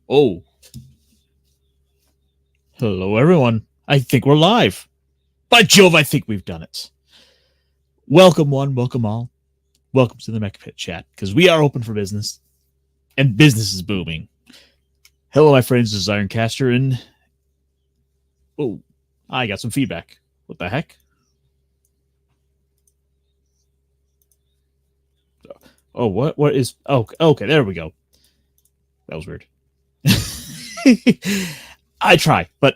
Oh, hello, everyone. I think we're live. By Jove, I think we've done it. Welcome, one, welcome all. Welcome to the Mechpit chat, because we are open for business, and business is booming. Hello, my friends, this is Ironcaster, and oh, I got some feedback. What the heck? Oh, what is? Oh, okay, there we go. That was weird. I try, but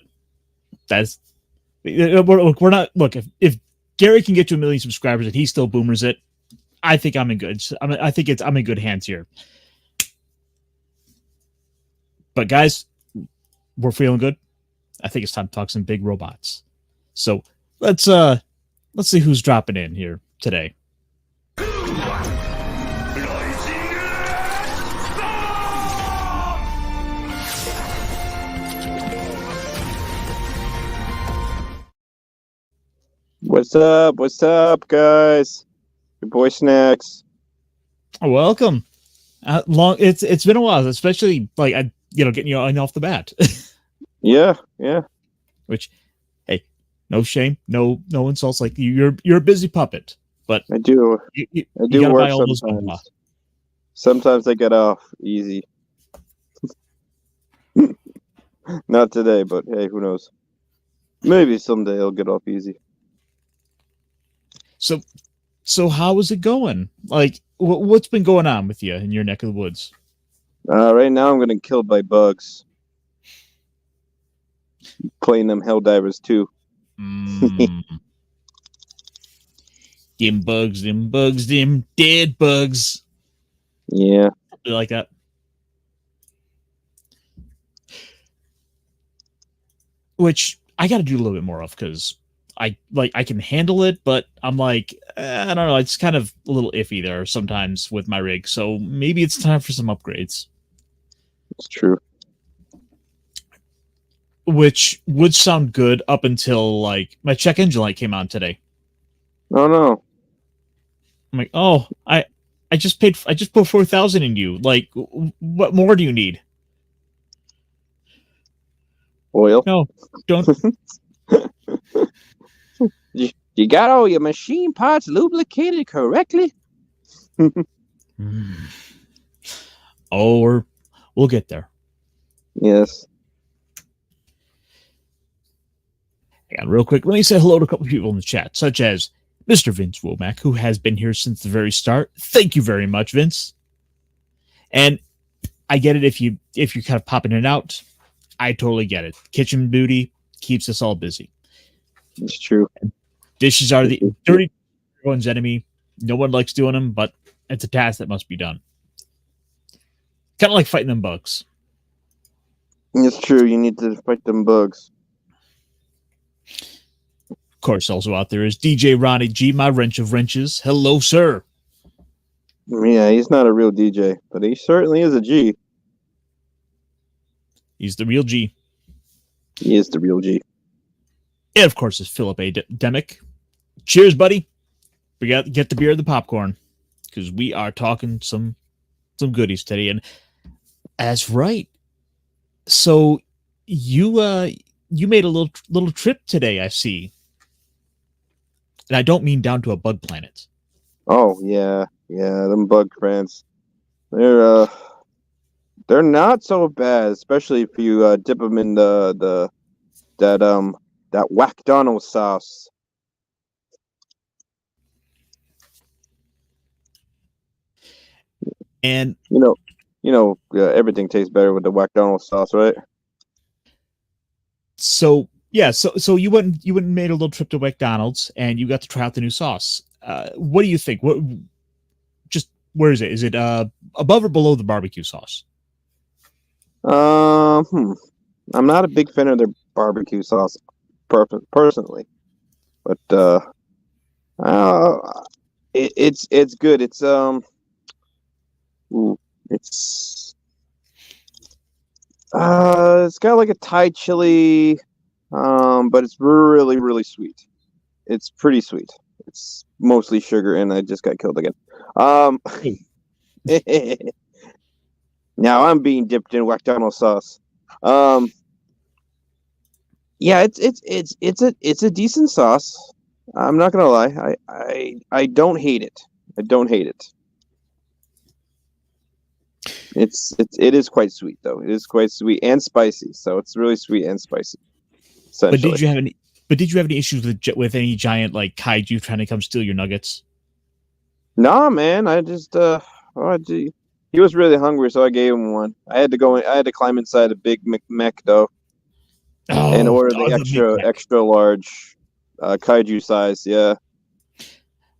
that's we're not. Look, if Gary can get to 1 million subscribers and he still boomers it, I think I'm in good. I'm in good hands here. But guys, we're feeling good. I think it's time to talk some big robots. So let's see who's dropping in here today. What's up? What's up, guys? Your boy Snacks. Welcome. It's been a while, especially like getting you on off the bat. Yeah. Which, hey, no shame, no insults. Like you're a busy puppet, but I do work sometimes. Sometimes I get off easy. Not today, but hey, who knows? Maybe someday I'll get off easy. So how is it going? Like, what's been going on with you in your neck of the woods? Right now I'm getting killed by bugs. Playing them Helldivers too. Them bugs, them dead bugs. Yeah. You like that? Which I got to do a little bit more of because I can handle it, but I'm like, I don't know. It's kind of a little iffy there sometimes with my rig. So maybe it's time for some upgrades. It's true. Which would sound good up until like my check engine light came on today. Oh no. I'm like, oh, I just put 4,000 in you. Like, what more do you need? Oil? No, don't. You got all your machine parts lubricated correctly? Oh, we'll get there. Yes. Hang on, real quick. Let me say hello to a couple of people in the chat, such as Mr. Vince Womack, who has been here since the very start. Thank you very much, Vince. And I get it if you're kind of popping in and out. I totally get it. Kitchen duty keeps us all busy. It's true. Dishes are the dirty everyone's enemy. No one likes doing them, but it's a task that must be done. Kind of like fighting them bugs. It's true. You need to fight them bugs. Of course, also out there is DJ Ronnie G, my wrench of wrenches. Hello, sir. Yeah, he's not a real DJ, but he certainly is a G. He's the real G. He is the real G. And of course, is Philip A. Demick. Cheers, buddy. We got to get the beer and the popcorn because we are talking some goodies today. And that's right. So you made a little trip today, I see. And I don't mean down to a bug planet. Oh yeah, them bug friends. They're not so bad, especially if you dip them in that whack-donald sauce. And everything tastes better with the whack-donald sauce, right? So yeah, so you went and made a little trip to McDonald's and you got to try out the new sauce. What do you think? Where is it? Is it above or below the barbecue sauce? I'm not a big fan of their barbecue sauce personally, but it's good. It's it's got like a Thai chili, but it's really, really sweet. It's pretty sweet. It's mostly sugar, and I just got killed again. Now I'm being dipped in McDonald's sauce. Um, yeah, it's a decent sauce. I'm not gonna lie. I don't hate it. I don't hate it. It is quite sweet though. It is quite sweet and spicy. So it's really sweet and spicy. But Essentially. did you have any? But did you have any issues with any giant like kaiju trying to come steal your nuggets? Nah, man. I just oh, gee. He was really hungry, so I gave him one. I had to go in. I had to climb inside a big Mech though, and Oh, order the the Big Mac. extra large, kaiju size. Yeah.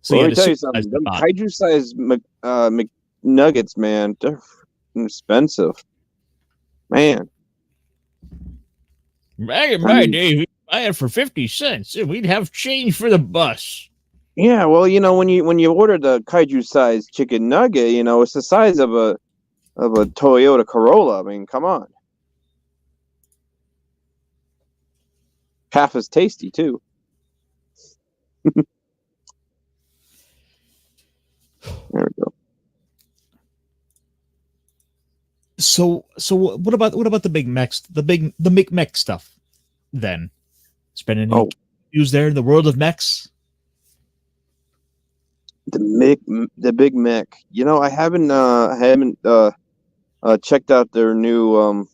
So Well, you let had me to tell you supersize something. the Them bot. kaiju size McNuggets, man, they're expensive. Man, Back in I my mean, day, we buy it for 50 cents, and we'd have change for the bus. yeah. Well, when you order the kaiju size chicken nugget, it's the size of a Toyota Corolla. I mean, come on, half as tasty too. There we go. So what about the Big Macs, the Big Mac stuff? Then spend any Oh, news there in the world of mechs? the Big Mac. I haven't checked out their new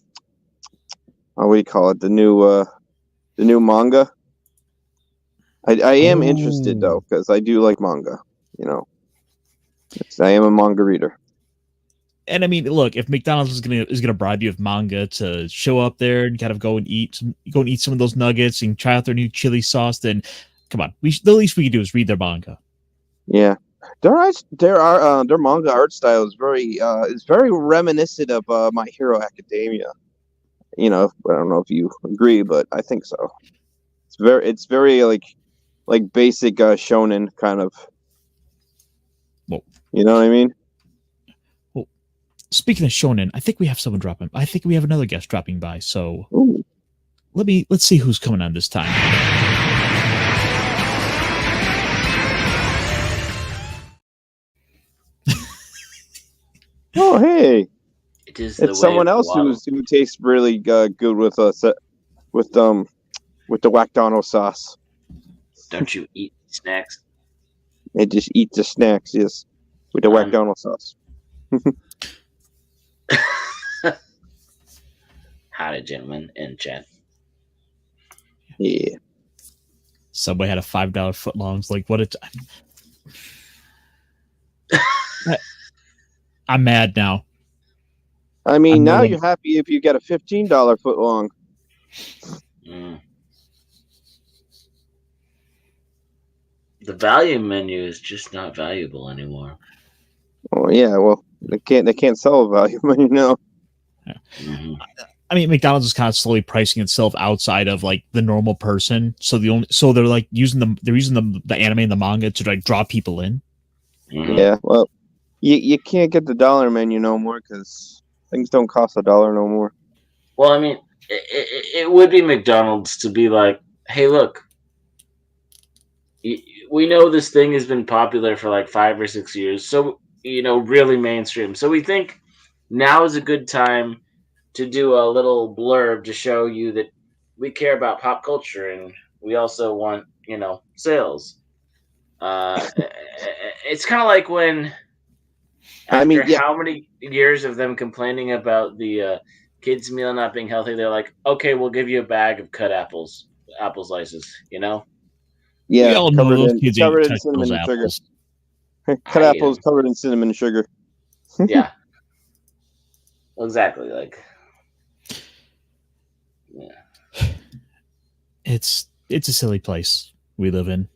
what do you call it? The new manga. I am interested Oh, though because I do like manga. You know, I am a manga reader. and I mean, look, if McDonald's is gonna bribe you with manga to show up there and kind of go and eat some of those nuggets and try out their new chili sauce, then come on, the least we can do is read their manga. Yeah, their manga art style is very reminiscent of My Hero Academia. I don't know if you agree, but I think so. It's very like basic shonen kind of. Well, You know what I mean? well, speaking of shonen, I think we have someone dropping. I think we have another guest dropping by. So Ooh. let's see who's coming on this time. Oh, hey, It is the it's way someone of the else waddle. who tastes really good with with the McDonald's sauce. Don't you eat snacks? They just eat the snacks, yes, with the Um, McDonald's sauce. Howdy, gentlemen in chat. Yeah. Subway had a $5 footlongs. Like what? I'm mad now. I mean, I'm no now longer. you're happy if you get a $15 foot long. Mm. The value menu is just not valuable anymore. Oh yeah, well they can't sell a value menu now. Mm-hmm. I mean, McDonald's is kind of slowly pricing itself outside of like the normal person. So they're like they're using the anime and the manga to like draw people in. Mm-hmm. Yeah, well, you can't get the dollar menu no more because things don't cost $1 no more. Well, I mean, it would be McDonald's to be like, hey, look, we know this thing has been popular for like 5 or 6 years, so really mainstream. So we think now is a good time to do a little blurb to show you that we care about pop culture and we also want sales. It's kind of like when I after mean, yeah, how many years of them complaining about the kids meal not being healthy, they're like, okay, we'll give you a bag of cut apple slices. We yeah, all know those kids ain't covered in touching those cinnamon and sugar. apples. Cut I eat apples them. covered in cinnamon and sugar. Yeah, exactly. Like, yeah. It's a silly place we live in.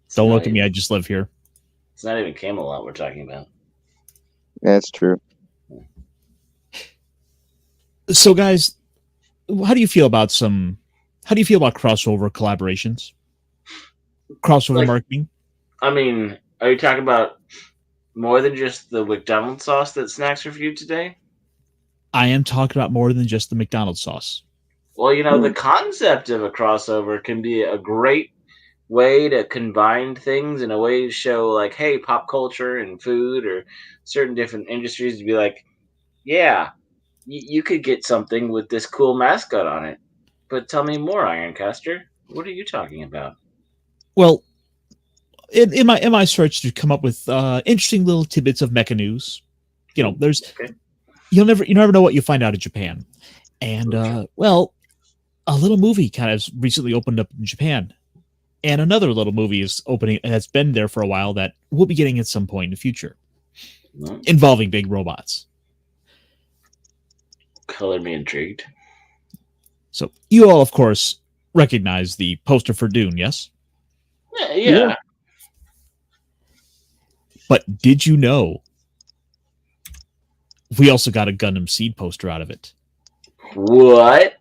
It's Don't not look at me. even, I just live here. it's not even Camelot we're talking about. That's true. So, guys, how do you feel about crossover collaborations, crossover Like, marketing? I mean, are you talking about more than just the McDonald's sauce that Snacks reviewed today? I am talking about more than just the McDonald's sauce. Well, the Hmm. concept of a crossover can be a great way to combine things in a way to show, like, hey, pop culture and food or certain different industries to be like, Yeah, you could get something with this cool mascot on it. But tell me more, Ironcaster. What are you talking about? Well, in my search to come up with interesting little tidbits of mecha news, Ooh, there's okay. you never know what you find out in Japan, and Ooh, sure. well, a little movie kind of recently opened up in Japan, and another little movie is opening that's been there for a while that we'll be getting at some point in the future, Mm, involving big robots. color me intrigued. So you all, of course, recognize the poster for Dune, yes? Yeah, Yeah. yeah. But did you know we also got a Gundam Seed poster out of it? What?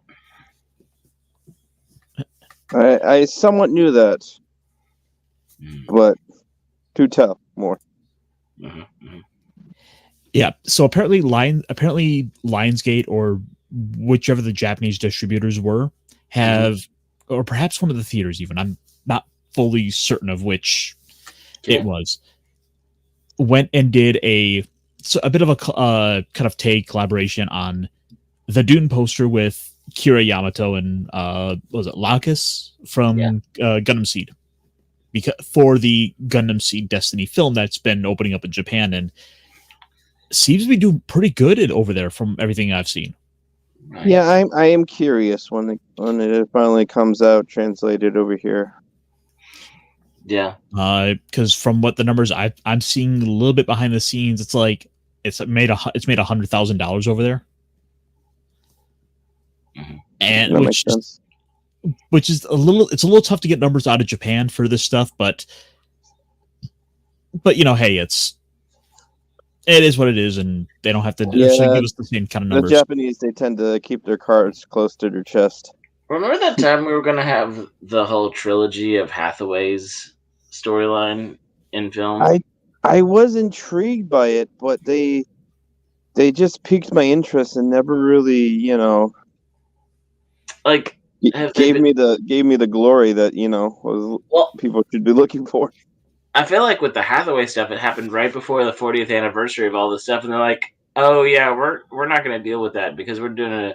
I somewhat knew that, but do tell more. Mm-hmm, mm-hmm. Yeah. So apparently Lionsgate or whichever the Japanese distributors were have, or perhaps one of the theaters even. I'm not fully certain of which it Okay. was. Went and did a bit of a kind of take collaboration on the Dune poster with Kira Yamato and what was it Lacus Yeah. from Gundam Seed, because for the Gundam Seed Destiny film that's been opening up in Japan and seems to be doing pretty good over there from everything I've seen. Nice. Yeah, I am curious when it finally comes out translated over here. Yeah. Because from what the numbers I'm seeing a little bit behind the scenes, it's like it's made $100,000 over there, Mhm. and That makes sense. which is a little tough to get numbers out of Japan for this stuff, but hey, it is what it is, and they don't have to necessarily Yeah, give us the same kind of the numbers. Japanese, they tend to keep their cards close to their chest. Remember that time we were gonna have the whole trilogy of Hathaway's storyline in film? I was intrigued by it, but they just piqued my interest and never really, Like, have they gave been? me the glory that was Well, people should be looking for. I feel like with the Hathaway stuff, it happened right before the 40th anniversary of all this stuff, and they're like, "Oh yeah, we're not gonna deal with that because we're doing a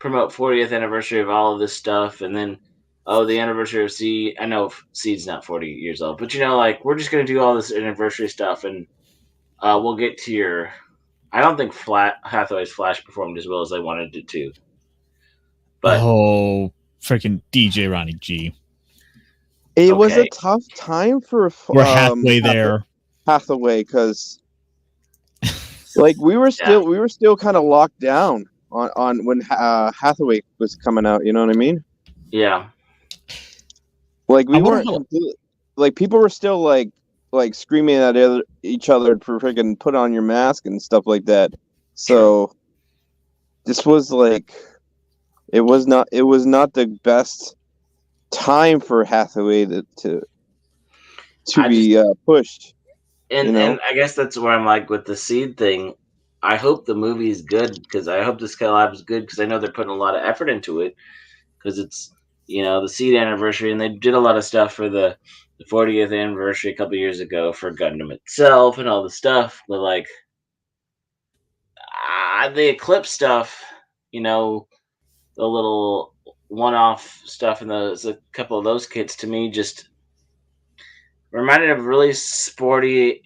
promote 40th anniversary of all of this stuff, and then oh the anniversary of Seed. I know Seed's not 40 years old, but like we're just gonna do all this anniversary stuff, and we'll get to your. I don't think Hathaway's Flash performed as well as they wanted it to, but Oh, freaking DJ Ronnie G. It was a okay, tough time for We're halfway there. Hathaway because like we were yeah, still kind of locked down on when Hathaway was coming out. You know what I mean? yeah. Like I we wonder weren't how. completely like people were still like screaming at each other for freaking put on your mask and stuff like that. True. So this was like it was not the best time for Hathaway to I just be pushed. and I guess that's where I'm like with the Seed thing. I hope the movie is good because I hope this collab is good because I know they're putting a lot of effort into it because it's the Seed anniversary and they did a lot of stuff for the 40th anniversary a couple years ago for Gundam itself and all the stuff. But like the Eclipse stuff, the little one-off stuff and a couple of those kits to me just reminded of really sporty,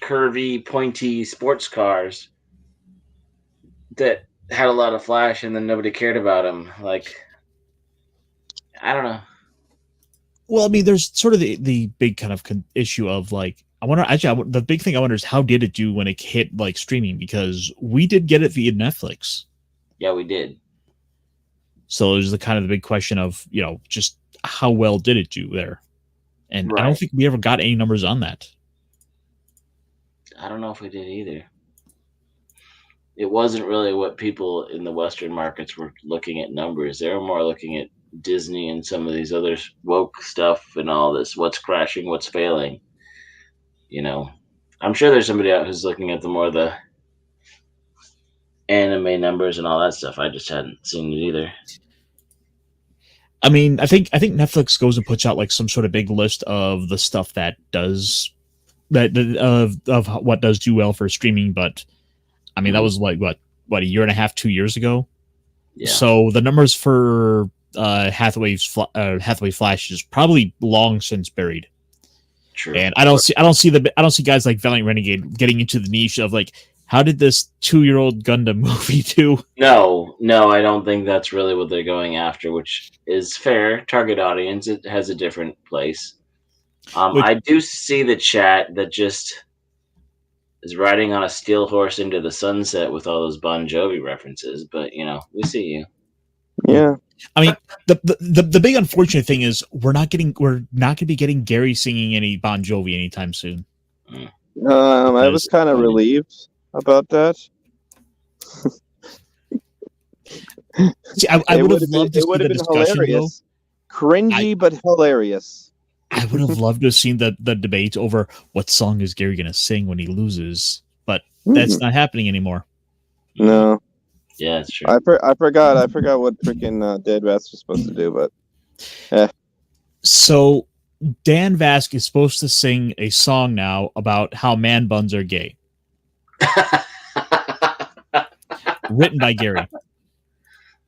curvy, pointy sports cars that had a lot of flash and then nobody cared about them. Like I don't know. Well, I mean, there's sort of the big kind of issue of like, I wonder. Actually, the big thing I wonder is how did it do when it hit like streaming, because we did get it via Netflix. Yeah, we did. So there's the kind of the big question of just how well did it do there, and I don't Right. think we ever got any numbers on that. I don't know if we did either. It wasn't really what people in the Western markets were looking at numbers. They were more looking at Disney and some of these other woke stuff and all this. What's crashing? What's failing? You know, I'm sure there's somebody out who's looking at the more the anime numbers and all that stuff. I just hadn't seen it either. I mean, I think Netflix goes and puts out like some sort of big list of the stuff that does of what does do well for streaming, but I mean, that was like what a year and a half, 2 years ago. Yeah, So the numbers for Hathaway Flash is probably long since buried. true. And I don't see guys like Valiant Renegade getting into the niche of like, how did this 2-year-old Gundam movie do? No, I don't think that's really what they're going after, which is fair. Target audience, it has a different place. Which I do see the chat that just is riding on a steel horse into the sunset with all those Bon Jovi references, but we see you. Yeah. I mean, the big unfortunate thing is we're not going to be getting Gary singing any Bon Jovi anytime soon. I was kind of relieved about that. See, I would have loved to see the discussion hilarious. Cringy, but hilarious. I would have loved to have seen the debate over what song is Gary going to sing when he loses, but that's not happening anymore. No. Yeah, that's true. I forgot what freaking Dead Rats was supposed to do, but So Dan Vask is supposed to sing a song now about how man buns are gay, written by Gary.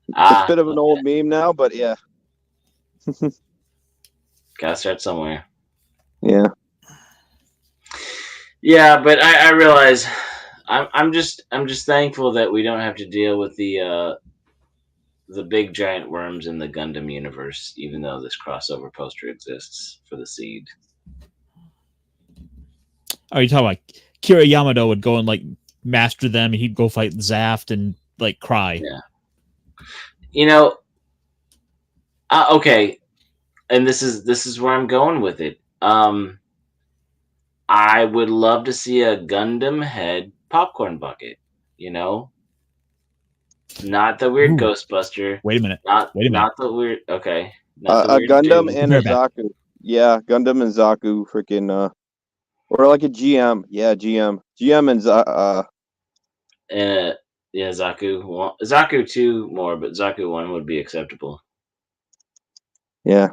It's a bit of an old meme now, but yeah. Gotta start somewhere. Yeah. Yeah, but I realize I'm just thankful that we don't have to deal with the big giant worms in the Gundam universe, even though this crossover poster exists for the Seed. Are you talking about Kira Yamato would go and like master them, and he'd go fight Zaft and like cry? Yeah. Okay, and this is where I'm going with it. I would love to see a Gundam head popcorn bucket. Not the weird Ghostbuster. Wait a minute. Not the weird. Okay. A Gundam and a Zaku. Yeah, Gundam and Zaku, freaking or like a GM. Yeah, GM and yeah, Zaku. Zaku 2 more, but Zaku 1 would be acceptable. Yeah.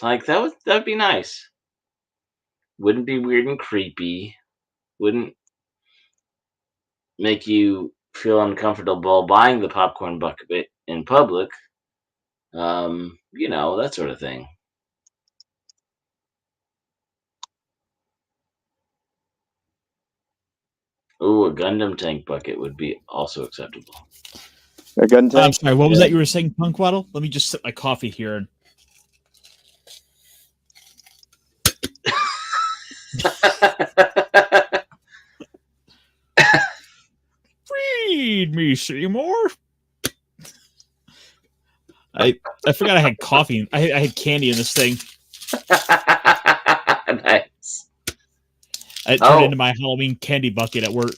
Like that'd be nice. Wouldn't be weird and creepy. Wouldn't make you feel uncomfortable buying the popcorn bucket in public. That sort of thing. Ooh, a Gundam tank bucket would be also acceptable. A gun tank? I'm sorry, what was that you were saying, Punk Waddle? Let me just sip my coffee here. And... Feed me, Seymour. I forgot I had coffee. I had candy in this thing. Nice. I turned into my Halloween candy bucket at work.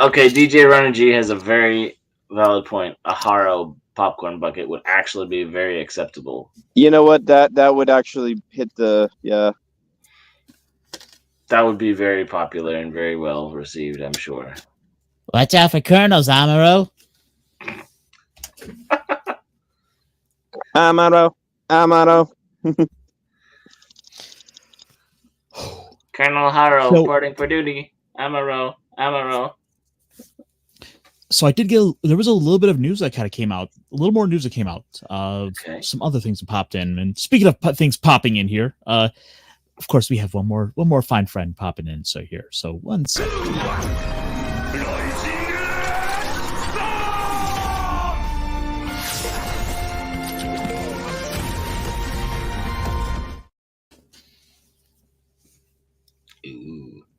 Okay, DJ Runner G has a very valid point. A Haro popcorn bucket would actually be very acceptable. You know what? That would actually hit the That would be very popular and very well received, I'm sure. Watch out for Colonels, Amaro. Amaro. Colonel Haro reporting for duty. Amaro. So I did there was a little bit of news that kind of came out, a little more news that came out of some other things that popped in. And speaking of things popping in here, of course we have one more fine friend popping in. So here, so 1 second.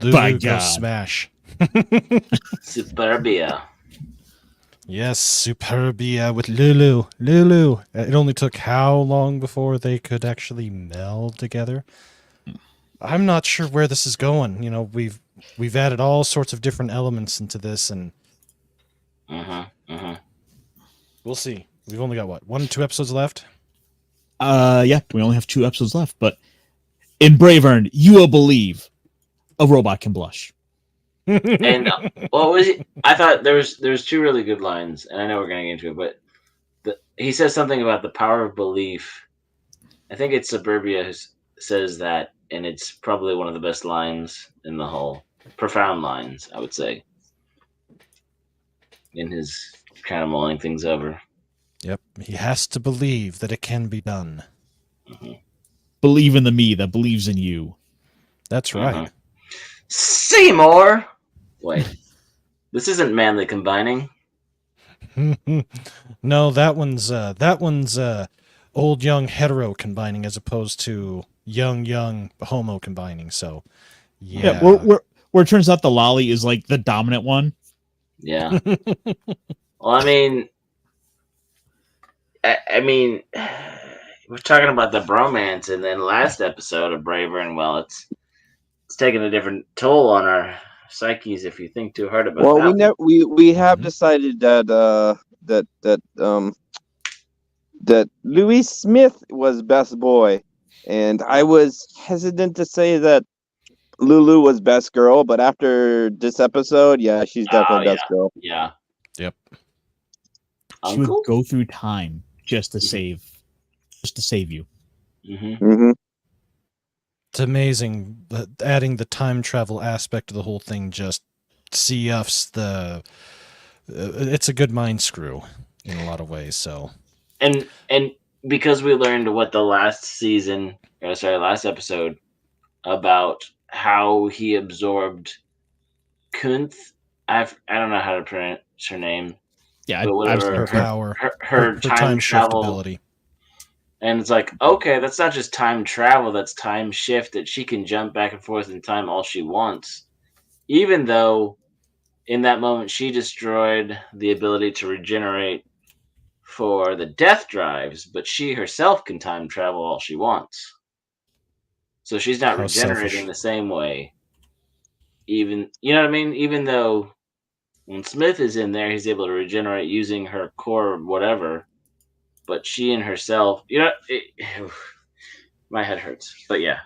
Lulu go smash. Superbia. Yes, Superbia with Lulu. It only took how long before they could actually meld together? I'm not sure where this is going. We've added all sorts of different elements into this, and we'll see. We've only got what, 1 or 2 episodes left? Yeah, we only have 2 episodes left. But in Bravern, you will believe a robot can blush. And what was it? I thought there was 2 really good lines, and I know we're going to get into it, but he says something about the power of belief. I think it's Suburbia who says that, and it's probably one of the best lines in the whole. Profound lines, I would say. in his kind of mulling things over. Yep, he has to believe that it can be done. Mm-hmm. Believe in the me that believes in you. That's right. Seymour! Wait, this isn't manly combining. No, that one's old young hetero combining as opposed to young homo combining. So yeah. Where it turns out the lolly is like the dominant one. Yeah. Well, I mean, we're talking about the bromance, and then last episode of Bravern, well, it's taking a different toll on our psyches if you think too hard about Well, that. we have Mhm. decided that Louis Smith was best boy, and I was hesitant to say that Lulu was best girl, but after this episode, yeah, she's definitely best girl. Yeah. Yep. She would Uncle? go through time just to Mhm. save you. Mm-hmm. Mm-hmm. It's amazing that adding the time travel aspect of the whole thing just CFs the. It's a good mind screw in a lot of ways. So And because we learned what the last episode about how he absorbed Kunth. I don't know how to pronounce her name, Yeah, but I've whatever her seen power, her time shift travel, ability. and it's like, okay, that's not just time travel, that's time shift, that she can jump back and forth in time all she wants, even though in that moment she destroyed the ability to regenerate for the death drives, but she herself can time travel all she wants, so she's not How regenerating selfish. the same way. Even, you know what I mean, even though when Smith is in there, he's able to regenerate using her core whatever, but she and herself, my head hurts. But yeah.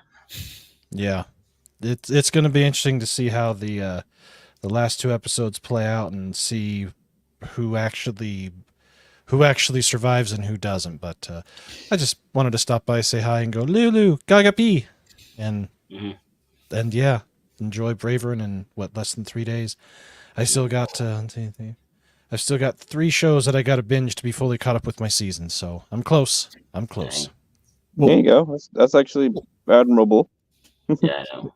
Yeah, it's going to be interesting to see how the last two episodes play out and see who actually survives and who doesn't. But I just wanted to stop by, say hi, and go Lulu Gaga P, and Mhm. and yeah, enjoy Bravern in what, less than 3 days. I still got I've still got 3 shows that I got to binge to be fully caught up with my season. So I'm close. I'm close. Dang. Well, There you go. That's actually admirable. Yeah, I know.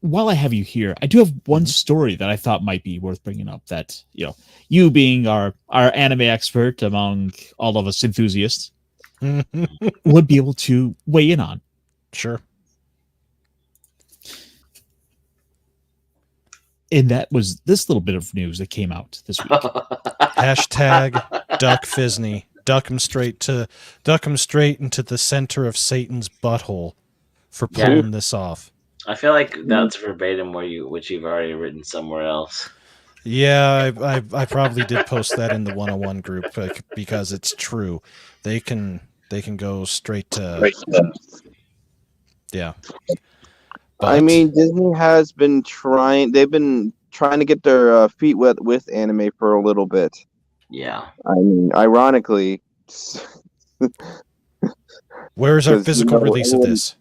while I have you here, I do have one Mhm. story that I thought might be worth bringing up. That you being our anime expert among all of us enthusiasts, would be able to weigh in on. Sure. And that was this little bit of news that came out this week. Hashtag Duck Fisney. Duck him straight into the center of Satan's butthole for Yeah. pulling this off. I feel like that's verbatim which you've already written somewhere else. Yeah, I probably did post that in the 101 group because it's true. They can go straight to yeah. I But mean, Disney has been trying. They've been trying to get their feet wet with anime for a little bit. Yeah. I mean, ironically, where's our 'cause, physical release of this?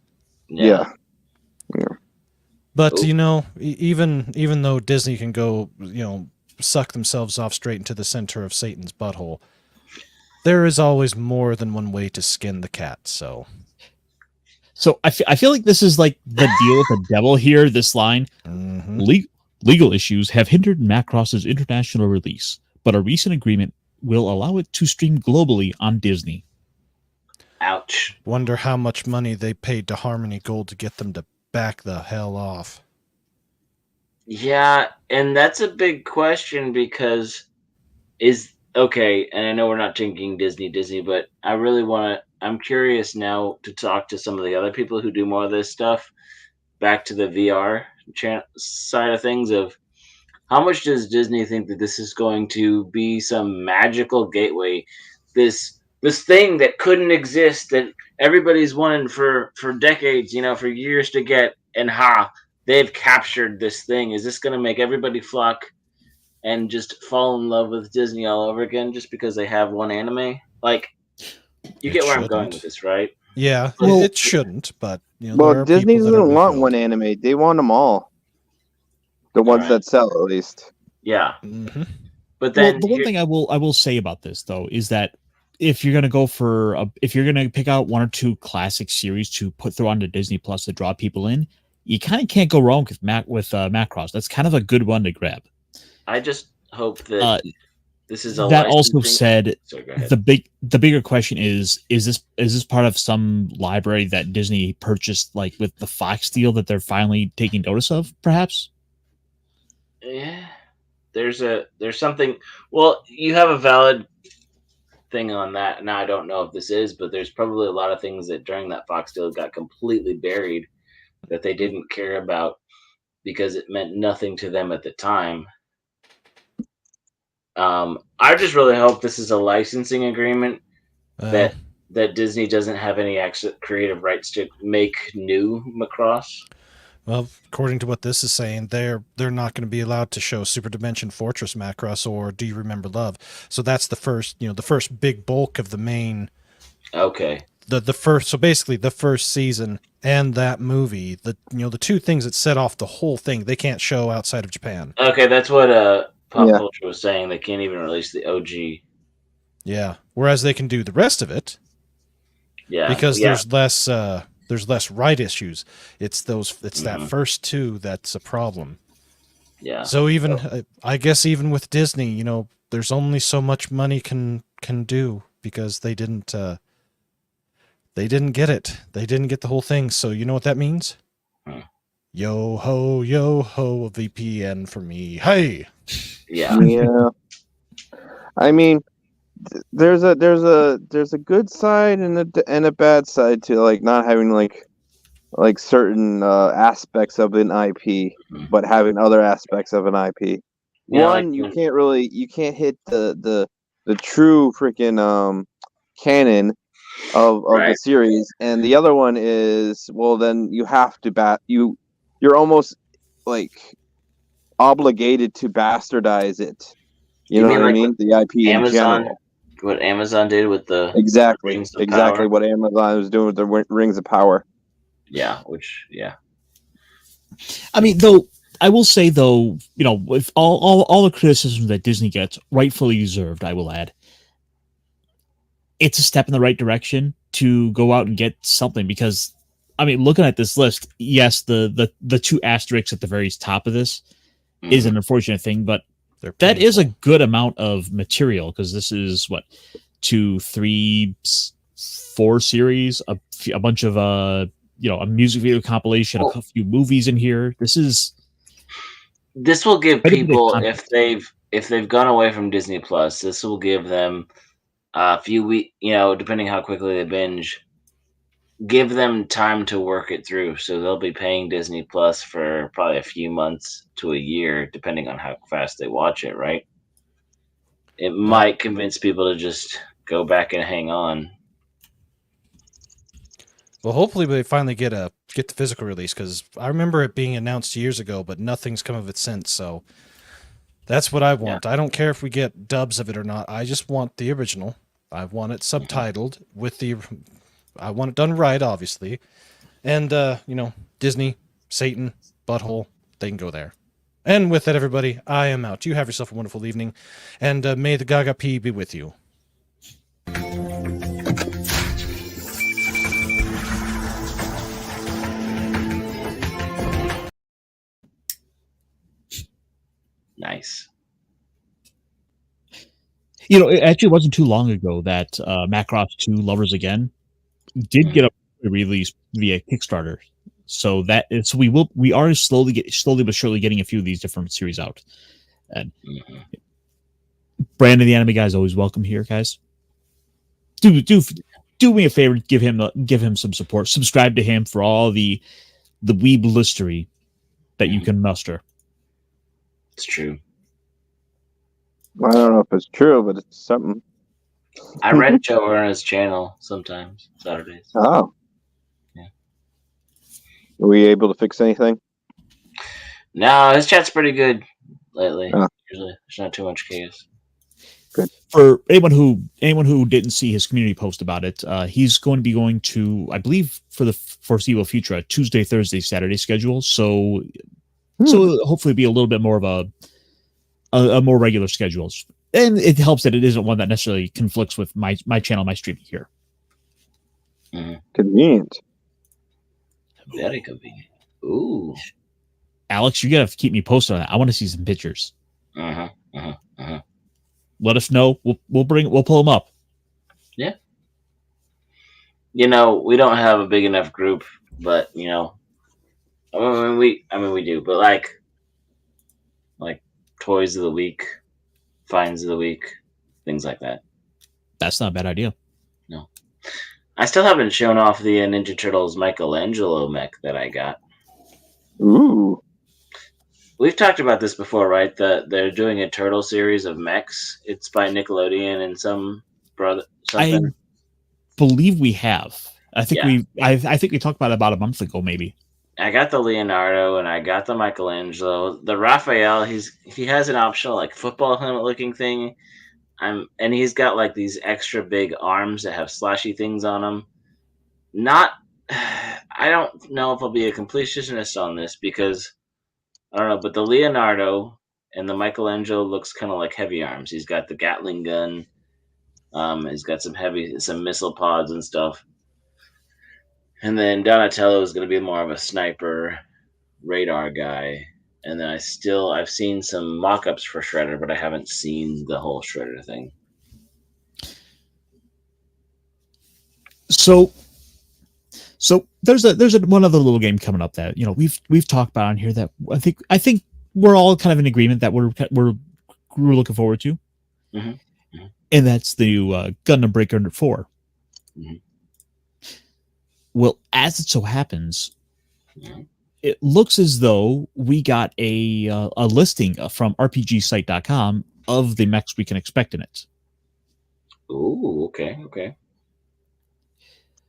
yeah. But Ooh. even though Disney can go, suck themselves off straight into the center of Satan's butthole, there is always more than one way to skin the cat. So I feel like this is like the deal with the devil here. This line, legal issues have hindered Macross's international release, but a recent agreement will allow it to stream globally on Disney. Ouch. Wonder how much money they paid to Harmony Gold to get them to back the hell off. Yeah, and that's a big question because and I know we're not thinking Disney, but I really I'm curious now to talk to some of the other people who do more of this stuff, back to the VR side of things, of how much does Disney think that this is going to be some magical gateway, this thing that couldn't exist, that everybody's wanted for decades, for years to get, and they've captured this thing. Is this going to make everybody flock and just fall in love with Disney all over again just because they have one anime? Like, you get where I'm going with this, right? Yeah, Well, it shouldn't, but there Well, are Disney people that are doesn't want willed. one anime. They want them all. The ones right. that sell, at least. Yeah. Mm-hmm. But Well, then the one thing I will say about this though is that if you're gonna go for if you're gonna pick out one or two classic series to throw onto Disney Plus to draw people in, you kind of can't go wrong with Macross. That's kind of a good one to grab. I just hope that Uh, this is a that also licensing. said, So go ahead. the bigger question is this part of some library that Disney purchased, like with the Fox deal that they're finally taking notice of, perhaps? Yeah, there's something. Well, you have a valid thing on that. Now I don't know if this is, but there's probably a lot of things that during that Fox deal got completely buried that they didn't care about because it meant nothing to them at the time. I just really hope this is a licensing agreement that Disney doesn't have any creative rights to make new Macross. Well, according to what this is saying, they're not going to be allowed to show Super Dimension Fortress Macross or Do You Remember Love. So that's the first big bulk of the main. Okay. The first, so basically the first season and that movie, the two things that set off the whole thing, they can't show outside of Japan. Okay, that's what Pop Culture was saying. They can't even release the OG. Yeah, whereas they can do the rest of it. Yeah, because there's less right issues. It's that first two that's a problem. Yeah. So even I guess even with Disney, there's only so much money can do because they didn't get it. They didn't get the whole thing. So you know what that means? Yo ho, a VPN for me. Hey. Yeah. Yeah. I mean, there's a good side and a bad side to like not having like certain aspects of an IP, but having other aspects of an IP. Yeah, one, you can't hit the true freaking canon of the series, and the other one is, well, then you have to you're almost like obligated to bastardize it. You know what I mean? The IP in general. What Amazon did with the exactly power. What Amazon was doing with the Rings of Power. Yeah, I mean, though, I will say though, with all the criticism that Disney gets, rightfully deserved, I will add, it's a step in the right direction to go out and get something. Because, I mean, looking at this list, yes, the two asterisks at the very top of this is an unfortunate thing, but that is a good amount of material, because this is 2, 3, 4 series, a bunch of a music video compilation, a few movies in here. This will give people, if they've gone away from Disney Plus, this will give them a few weeks, depending how quickly they binge, give them time to work it through. So they'll be paying Disney Plus for probably a few months to a year, depending on how fast they watch it, right? It might convince people to just go back and hang on. Well, hopefully they finally get the physical release, because I remember it being announced years ago, but nothing's come of it since. So that's what I want. Yeah. I don't care if we get dubs of it or not. I just want the original. I want it subtitled I want it done right, obviously. And, Disney, Satan, Butthole, they can go there. And with that, everybody, I am out. You have yourself a wonderful evening, and may the Gaga P be with you. Nice. It actually wasn't too long ago that Macross 2 Lovers Again did get a release via Kickstarter. So we are slowly but surely getting a few of these different series out. And Brandon, the anime guy, is always welcome here, guys. Do me a favor, give him some support. Subscribe to him for all the weeb listery that you can muster. It's true. I don't know if it's true, but it's something. I read Joe Erna's channel sometimes, Saturdays. Oh. Yeah. Were we able to fix anything? No, his chat's pretty good lately. Usually, there's not too much chaos. Good. For anyone who didn't see his community post about it, he's going to be going to, I believe, for the foreseeable future, a Tuesday, Thursday, Saturday schedule. So hopefully be a little bit more of a more regular schedule, and it helps that it isn't one that necessarily conflicts with my channel, my streaming here. Convenient. Very convenient. Ooh. Alex, you gotta keep me posted on that. I want to see some pictures. Let us know. We'll pull them up. Yeah. You know, we don't have a big enough group, but you know, we do, but like toys of the week, finds of the week, things like that. That's not a bad idea. No, I still haven't shown off the Ninja Turtles Michelangelo mech that I got. Ooh. We've talked about this before, right? That they're doing a turtle series of mechs. It's by Nickelodeon and something. I believe we have. I think Yeah. I think we talked about a month ago, maybe. I got the Leonardo and I got the Michelangelo. The Raphael, he has an optional like football helmet looking thing. And he's got like these extra big arms that have slashy things on them. I don't know if I'll be a completionist on this because I don't know, but the Leonardo and the Michelangelo looks kind of like heavy arms. He's got the Gatling gun. He's got some missile pods and stuff. And then Donatello is going to be more of a sniper radar guy. And then I've seen some mock-ups for Shredder, but I haven't seen the whole Shredder thing. So there's one other little game coming up that we've talked about on here that I think we're all kind of in agreement that we're looking forward to, and that's the new Gundam Breaker 4. Well, as it so happens, it looks as though we got a listing from RPGsite.com of the mechs we can expect in it. Ooh, okay.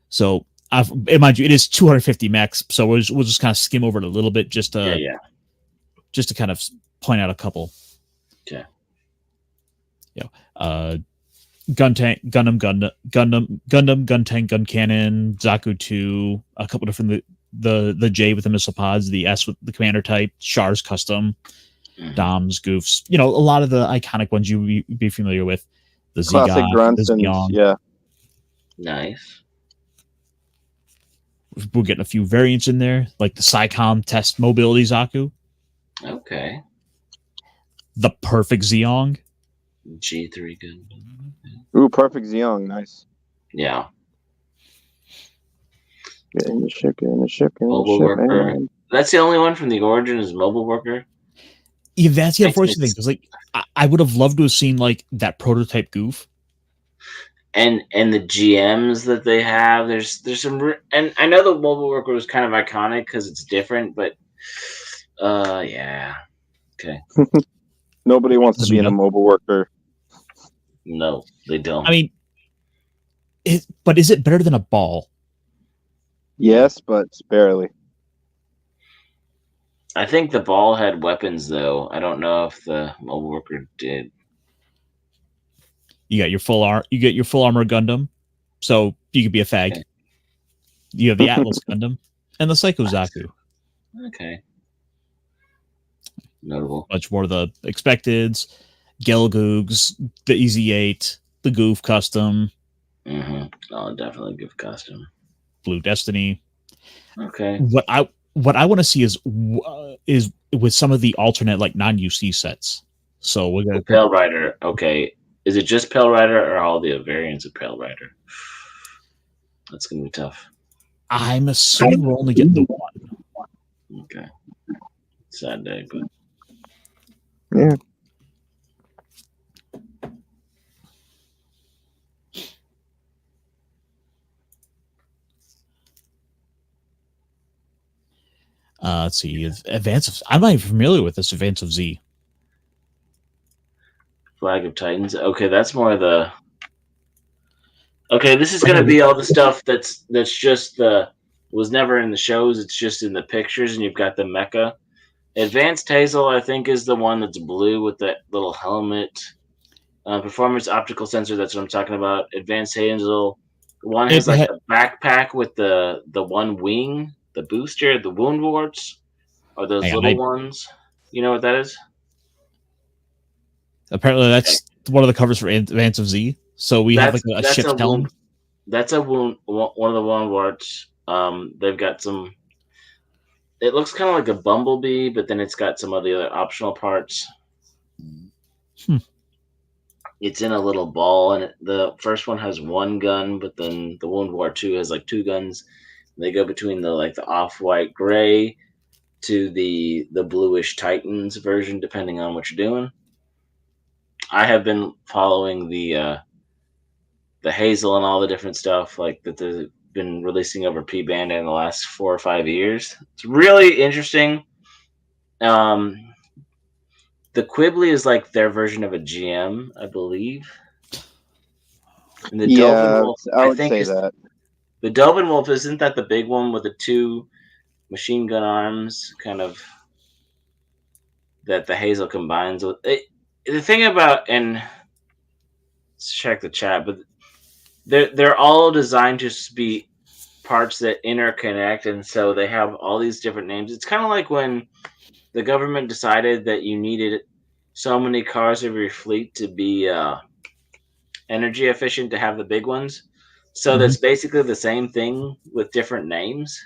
So, mind you, it is 250 mechs, so we'll just kind of skim over it a little bit just to kind of point out a couple. Okay. Gundam, Gun Tank, Gun Cannon, Zaku 2, a couple different the J with the missile pods, the S with the commander type, Char's custom, Doms, Goofs, a lot of the iconic ones you would be familiar with. The Classic grunts and yeah. Nice. We're getting a few variants in there, like the SciComm Test Mobility Zaku. Okay. The Perfect Zeong. G3 gun. Ooh, Perfect Zeong, nice. Yeah. Get in the ship, Mobile worker. That's the only one from the origin is mobile worker. Yeah, that's the unfortunate thing. Because I would have loved to have seen like that prototype Goof. And the GMs that they have, there's some, and I know the mobile worker was kind of iconic because it's different, but yeah, okay. Nobody wants to be in a mobile worker. No, they don't. I mean, but is it better than a ball? Yes, but barely. I think the ball had weapons though. I don't know if the mobile worker did. You got your full armor Gundam, so you could be a fag. Okay. You have the Atlas Gundam and the Psycho Zaku. Okay. Notable. Much more of the expecteds, Gelgoogs, the Easy 8, the Goof custom. Oh, definitely Goof custom. Blue Destiny. Okay. What I want to see is with some of the alternate like non-UC sets. So we're gonna Pale Rider. Okay. Is it just Pale Rider or all the variants of Pale Rider? That's going to be tough. I'm assuming we're only getting the one. Okay. Sad day, but... Yeah. Let's see. Advance of... I'm not even familiar with this Advance of Z. Flag of Titans. Okay, that's more the... Okay, this is going to be all the stuff that's just was never in the shows. It's just in the pictures, and you've got the mecha. Advanced Hazel, I think, is the one that's blue with that little helmet. Performance optical sensor, that's what I'm talking about. Advanced Hazel. One has like a backpack with the one wing, the booster, the wound warts, or those little ones. You know what that is? Apparently, that's one of the covers for Advance of Z. So we have like a ship's helm. wound. That's a wound. One of the wound warts. They've got some. It looks kind of like a bumblebee, but then it's got some of the other optional parts. It's in a little ball, and the first one has one gun, but then the Wound War 2 has like two guns. They go between the off-white gray to the bluish Titans version, depending on what you're doing. I have been following the Hazel and all the different stuff like that they've been releasing over P Band in the last 4 or 5 years. It's really interesting. The Quibbly is like their version of a GM, I believe. And the Dolphin Wolf, I would think say that. The Dolphin Wolf, isn't that the big one with the two machine gun arms, kind of, that the Hazel combines with? The thing about, and let's check the chat, but they're all designed to be parts that interconnect, and so they have all these different names. It's kind of like when the government decided that you needed so many cars of your fleet to be energy efficient to have the big ones. So that's basically the same thing with different names,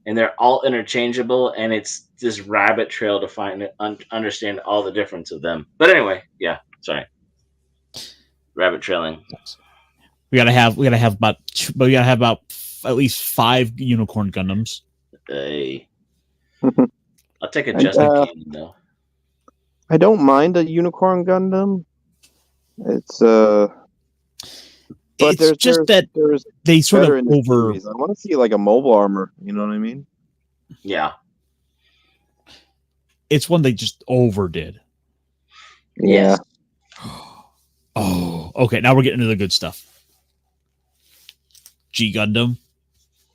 and they're all interchangeable. And it's this rabbit trail to find understand all the difference of them. But anyway, yeah, sorry, rabbit trailing. We gotta have about at least 5 unicorn Gundams. Hey. I'll take a Justin Cannon though. I don't mind a unicorn Gundam. It's but it's just that they sort of over. I want to see like a mobile armor. You know what I mean? Yeah. It's one they just overdid. Yeah. Oh, okay. Now we're getting into the good stuff. G Gundam.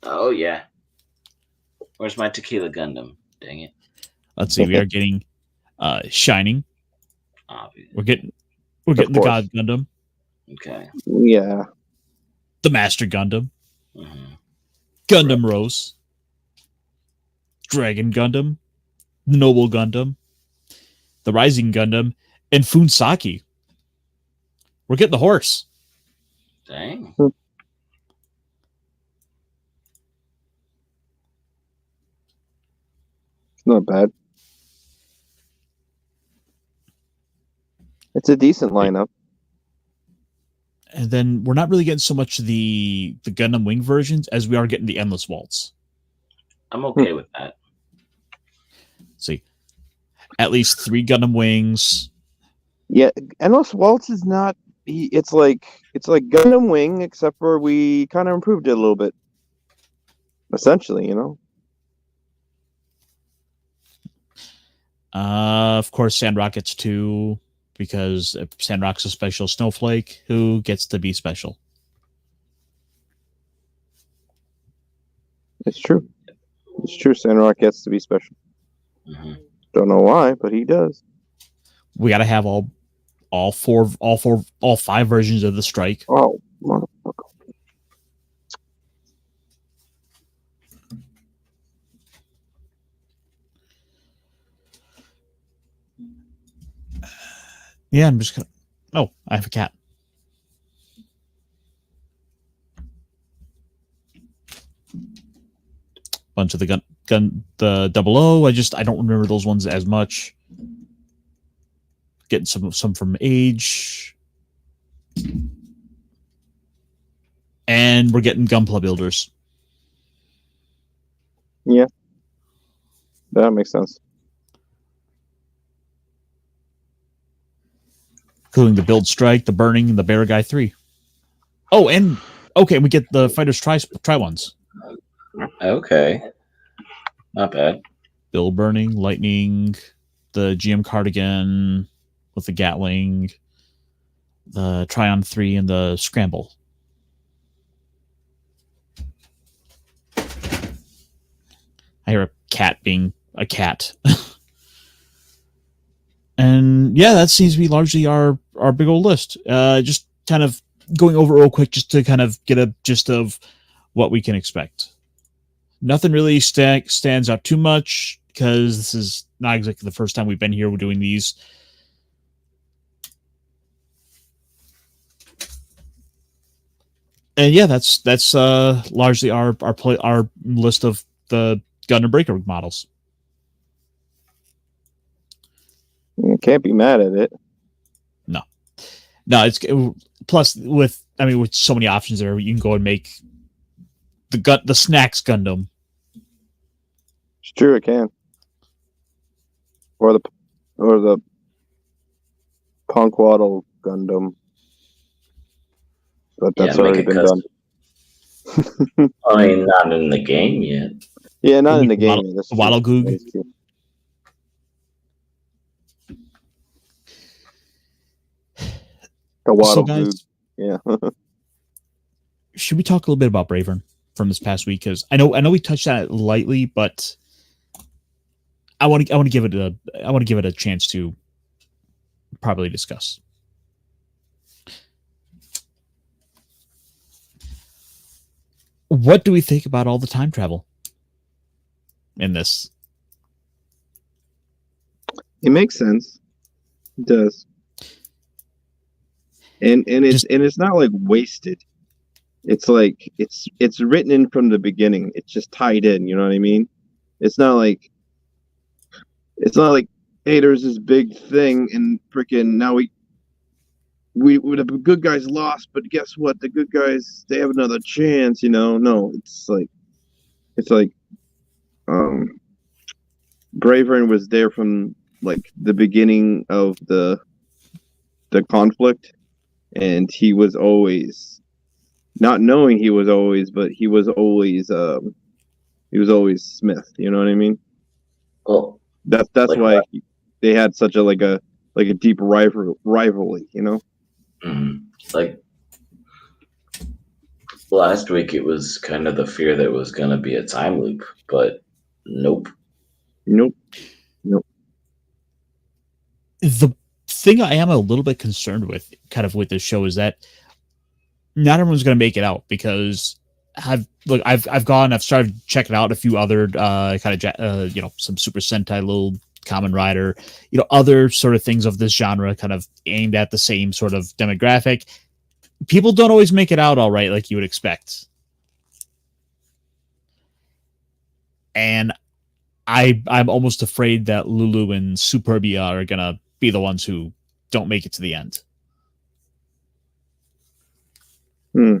Oh yeah. Where's my Tequila Gundam? Dang it. Let's see. We are getting Shining. Obviously. We're getting the God Gundam. Okay. Yeah. The Master Gundam. Gundam Rose. Dragon Gundam. Noble Gundam. The Rising Gundam. And Funsaki. We're getting the horse. Dang. It's not bad. It's a decent lineup. And then we're not really getting so much the Gundam Wing versions as we are getting the Endless Waltz. I'm okay with that. See, at least 3 Gundam Wings. Yeah, Endless Waltz is not. It's like Gundam Wing, except for we kind of improved it a little bit. Essentially, you know. Of course, Sandrock gets 2 because Sandrock's a special snowflake who gets to be special. It's true. It's true. Sandrock gets to be special. Don't know why, but he does. We got to have all 5 versions of the strike. Oh, motherfucker. Yeah, I'm just gonna. Oh, I have a cat. Bunch of the the 00. I don't remember those ones as much. Getting some from Age, and we're getting Gunpla builders. Yeah, that makes sense. Including the Build Strike, the Burning, and the Bear Guy 3. Oh, and okay, we get the Fighters try ones. Okay. Not bad. Build Burning, Lightning, the GM Cardigan with the Gatling, the Tryon 3, and the Scramble. I hear a cat being a cat. And yeah, that seems to be largely our big old list. Just kind of going over real quick just to kind of get a gist of what we can expect. Nothing really stands out too much because this is not exactly the first time we've been here. We're doing these. And yeah, that's largely our list of the Gundam Breaker models. You can't be mad at it. No, it's plus with so many options there, you can go and make the snacks Gundam. It's true, it can. Or the Punkwaddle Gundam. But that's make already a been custom. done. I mean, not in the game yet. Yeah, not in the Waddle- game. That's the Waddle true. Goog. That is true. The Waddle guys, Goog. Yeah. should we talk a little bit about Bravern from this past week? Because I know we touched on it lightly, but I want to give it a chance to properly discuss. What do we think about all the time travel in this? It makes sense. It does. And it's not like wasted. It's like it's written in from the beginning. It's just tied in, you know what I mean? It's not like hey, there's this big thing and freaking now we the good guys lost, but guess what? The good guys, they have another chance, you know? No, it's like Bravern was there from like the beginning of the conflict, and he was always not knowing he was always, but he was always Smith, you know what I mean? Well, That's like why what? they had such a deep rivalry, you know? like last week, it was kind of the fear that it was going to be a time loop, but nope. Nope. The thing I am a little bit concerned with, kind of with this show, is that not everyone's going to make it out, because I've started checking out a few other kind of some Super Sentai, little Kamen Rider, other sort of things of this genre, kind of aimed at the same sort of demographic. People don't always make it out all right, like you would expect. And I'm almost afraid that Lulu and Superbia are gonna be the ones who don't make it to the end. Yeah,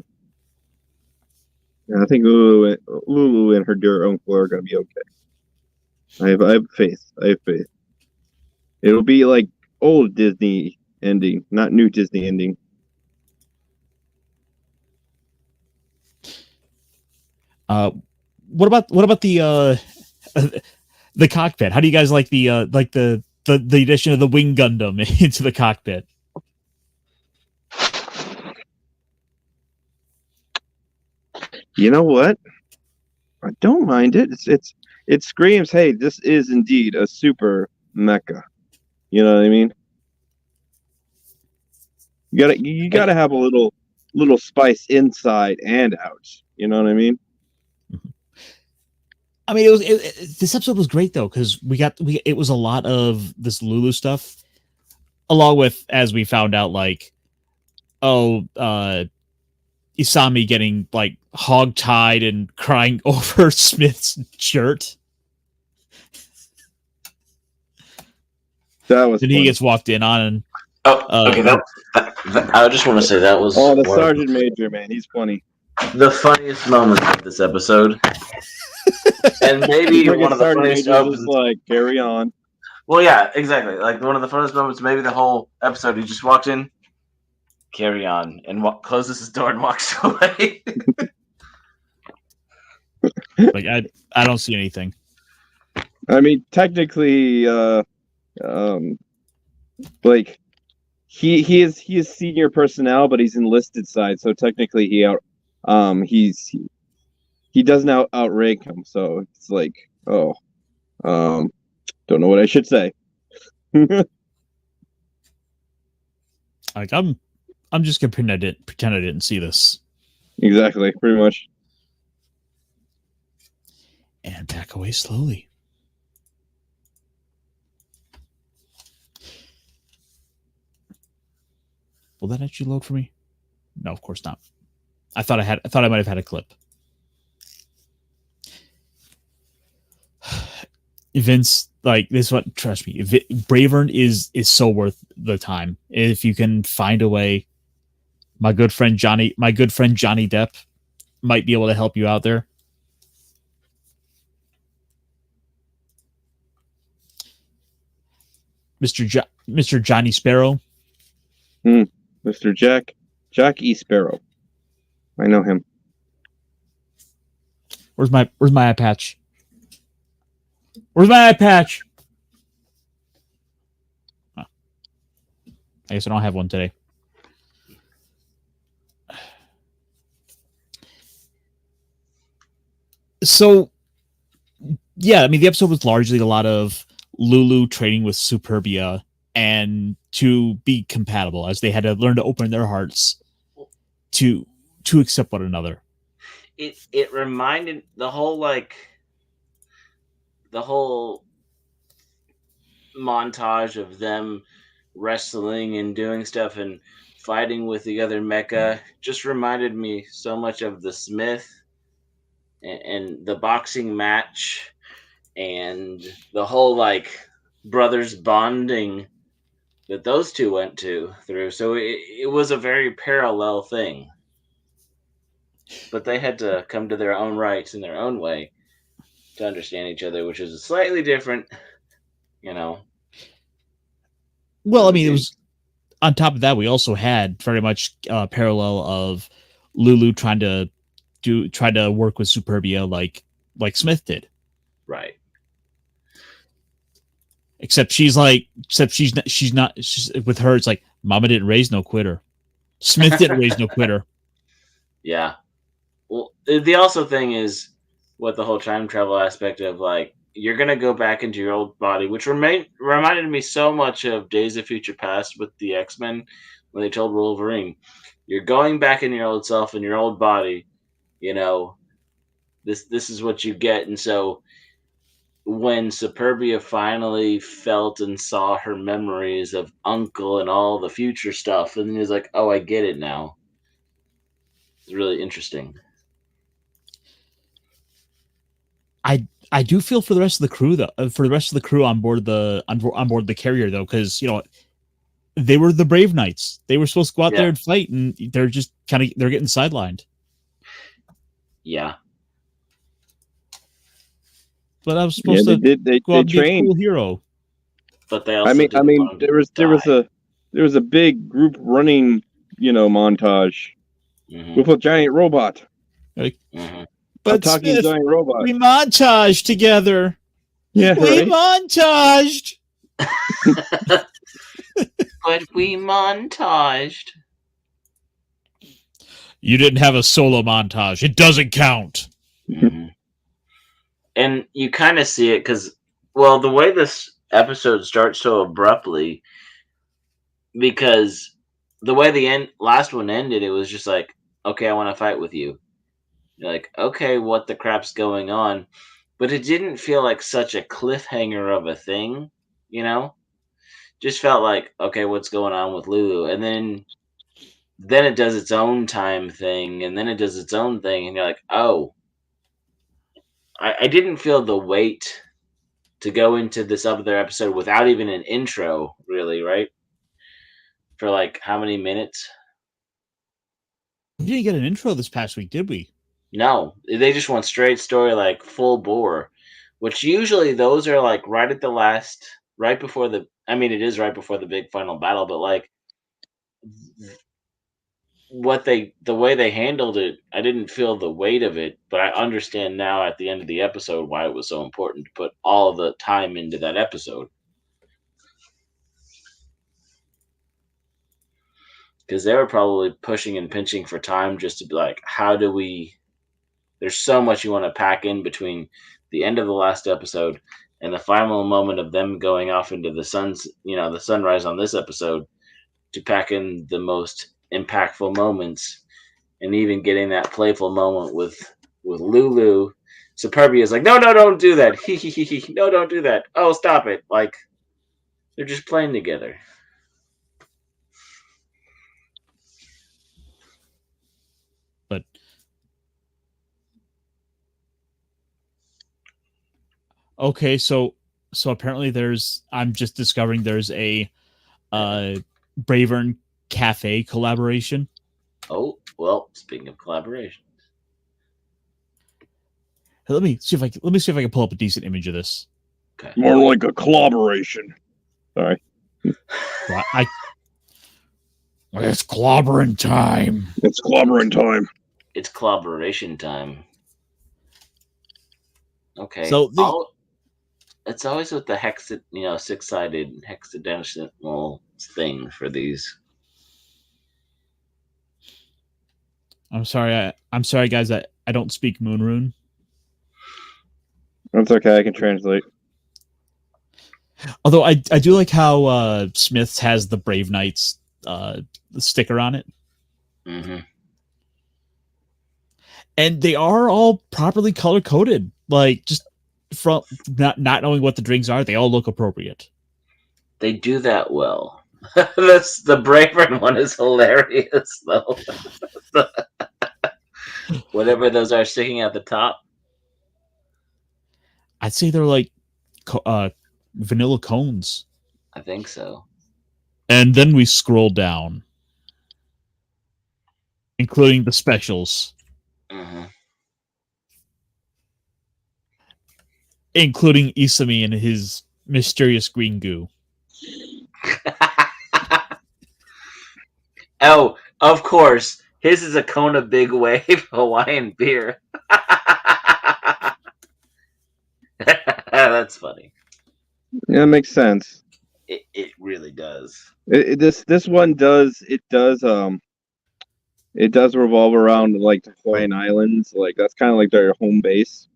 I think Lulu and her dear uncle are gonna be okay. I have faith. It'll be like old Disney ending, not new Disney ending. What about the the cockpit? How do you guys like the addition of the Wing Gundam into the cockpit? You know what? I don't mind it. It screams, hey, this is indeed a super mecha. You know what I mean? You gotta have a little spice inside and out. You know what I mean? I mean, this episode was great though, because it was a lot of this Lulu stuff, along with, as we found out, like, Isami getting like hog-tied and crying over Smith's shirt. That was Then he gets walked in on, and Okay, I just want to say that was the one of Sergeant Major, man, he's funny. the funniest moments of this episode, and maybe Freaking one of the Sergeant funniest Major's opens. just like, carry on. Well, yeah, exactly. Like one of the funnest moments, maybe the whole episode. He just walked in, carry on, and closes his door and walks away. like I don't see anything. I mean, technically, like he is senior personnel, but he's enlisted side, so technically he doesn't outrank him. So it's like, don't know what I should say. Like I'm just gonna pretend I didn't see this. Exactly, pretty much. And back away slowly. Will that actually load for me? No, of course not. I thought I might have had a clip. Vince, like this one, trust me, Bravern is so worth the time. If you can find a way, my good friend Johnny Depp might be able to help you out there. Mr. Johnny Sparrow. Mr. Jack E. Sparrow. I know him. Where's my eye patch? Where's my eye patch? Oh. I guess I don't have one today. So, yeah, I mean, the episode was largely a lot of Lulu training with Superbia and to be compatible, as they had to learn to open their hearts to accept one another. It reminded the whole montage of them wrestling and doing stuff and fighting with the other mecha just reminded me so much of the Smith and the boxing match and the whole brothers bonding that those two went through. So it was a very parallel thing. But they had to come to their own rights in their own way to understand each other, which is slightly different, Well, I mean, it was on top of that, we also had very much parallel of Lulu trying to work with Superbia like Smith did. Right. Except she's not with her. It's like Mama didn't raise no quitter. Smith didn't raise no quitter. Yeah. Well, the also thing is what the whole time travel aspect of you're gonna go back into your old body, which reminded me so much of Days of Future Past with the X-Men when they told Wolverine, you're going back in your old self in your old body. This is what you get, and so when Superbia finally felt and saw her memories of Uncle and all the future stuff, and he's like, "Oh, I get it now." It's really interesting. I do feel for the rest of the crew though, for the rest of the crew on board the carrier though, because they were the Brave Knights. They were supposed to go out there and fight, and they're just they're getting sidelined. Yeah. But I was supposed to go out and be a cool hero. But they also I mean there was a big group running, montage with a giant robot. But a talking Smith, giant robot. We montaged together. Yeah, we montaged. But we montaged. You didn't have a solo montage. It doesn't count. Mm-hmm. And you kind of see it because, the way this episode starts so abruptly, because the way the last one ended, it was just like, okay, I want to fight with you. You're like, okay, what the crap's going on? But it didn't feel like such a cliffhanger of a thing, Just felt like, okay, what's going on with Lulu? And then it does its own time thing, and then it does its own thing, and you're like, oh. I didn't feel the weight to go into this other episode without even an intro, really, right? For how many minutes? We didn't get an intro this past week, did we? No, they just went straight story, full bore, which usually those are right at the last, right before the, it is right before the big final battle, but the way they handled it, I didn't feel the weight of it, but I understand now at the end of the episode why it was so important to put all the time into that episode. Because they were probably pushing and pinching for time just to be like, how do we... There's so much you want to pack in between the end of the last episode and the final moment of them going off into the the sunrise on this episode to pack in the most impactful moments, and even getting that playful moment with Lulu. Superbia is like, no, don't do that. No, don't do that. Oh, stop it. They're just playing together. But Okay, so apparently I'm just discovering there's a Bravern Cafe collaboration. Oh, well, speaking of collaboration. Let me see if I can pull up a decent image of this. Okay. More like a collaboration. Sorry. Well, it's clobbering time. It's clobbering time. It's collaboration time. Okay. So it's always with the six-sided hexadecimal thing for these. I'm sorry, guys. I don't speak Moon Rune. That's okay. I can translate. Although I do like how Smith's has the Brave Knights sticker on it, Mm-hmm. and they are all properly color coded. Like, just from not knowing what the drinks are, they all look appropriate. They do that well. The Bravern one is hilarious, though. Whatever those are sticking at the top. I'd say they're like vanilla cones. I think so. And then we scroll down, including the specials, Mm-hmm. including Isami and his mysterious green goo. Oh, of course. His is a Kona Big Wave Hawaiian beer. That's funny. Yeah, it makes sense. It really does. This one does it does revolve around like the Hawaiian Islands. Like that's kind of like their home base,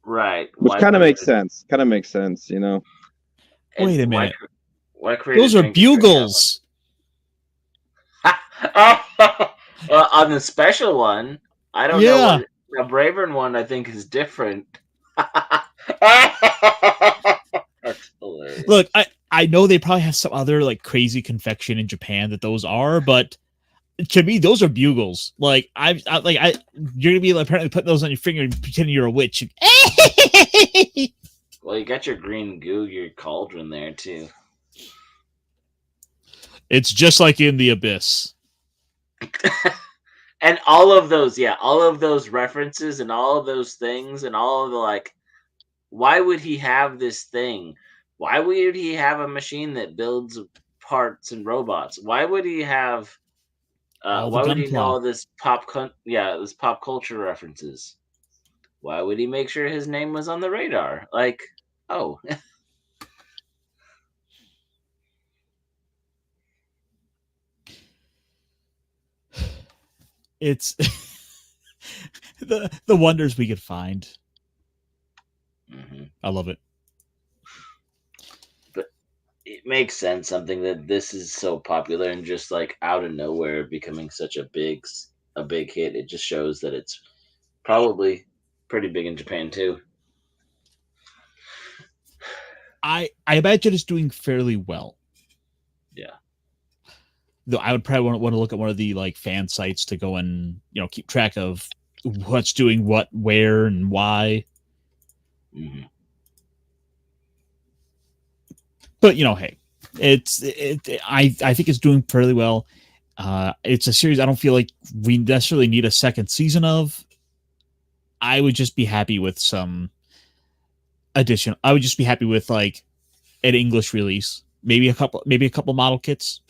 Right. which kind of makes sense. Kind of makes sense, you know. And Wait a minute. Why create Those a are drink and drink bugles. well, on the special one, I don't know. Yeah. The Bravern one, I think, is different. That's hilarious. Look, I know they probably have some other like crazy confection in Japan that those are, but to me, those are bugles. Like you're gonna be apparently putting those on your finger and pretending you're a witch. Well, you got your green goo, your cauldron there too. It's just like in the Abyss. And all of those references and all of those things and all of the like, why would he have this thing? Why would he have a machine that builds parts and robots? Why would he have All the why would he know gunpla. all this this pop culture references? Why would he make sure his name was on the radar? Like, oh. It's the wonders we could find. Mm-hmm. I love it. But it makes sense, something that this is so popular and just like out of nowhere becoming such a big hit. It just shows that it's probably pretty big in Japan too. I imagine it's doing fairly well. Yeah. Though I would probably want to look at one of the like fan sites to go and keep track of what's doing what, where, and why. Mm-hmm. But hey, I think it's doing fairly well. It's a series I don't feel like we necessarily need a second season of. I would just be happy with some addition. I would just be happy with like an English release, maybe a couple model kits.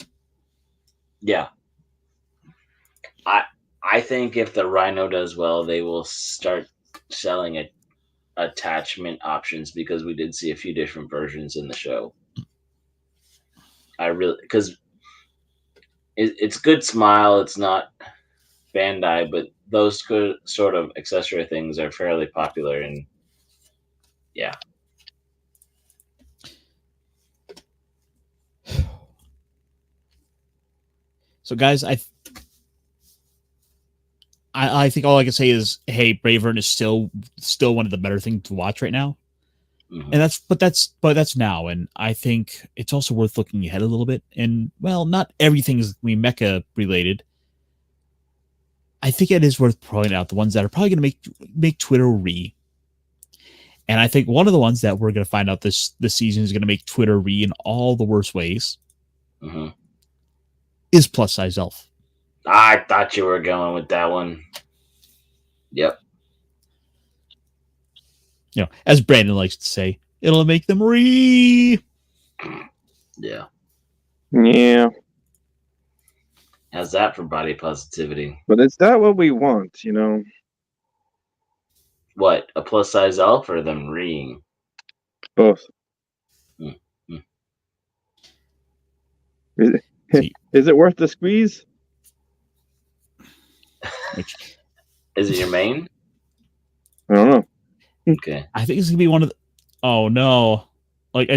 Yeah. I think if the Rhino does well, they will start selling attachment options, because we did see a few different versions in the show. Because it's good smile. It's not Bandai, but those good sort of accessory things are fairly popular, and yeah. So, guys, I think all I can say is, hey, Bravern is still one of the better things to watch right now. Mm-hmm. And that's now, and I think it's also worth looking ahead a little bit. And well, not everything is mecha related. I think it is worth pointing out the ones that are probably going to make Twitter And I think one of the ones that we're going to find out this season is going to make Twitter in all the worst ways is plus size elf. I thought you were going with that one. Yep. As Brandon likes to say, it'll make them re. Yeah. Yeah, How's that for body positivity? but is that what we want? What, a plus size elf or them reeing? Both. Hmm. Is it worth the squeeze? Which Is it your main? I don't know. Okay. I think it's going to be one of the. Oh, no. Like,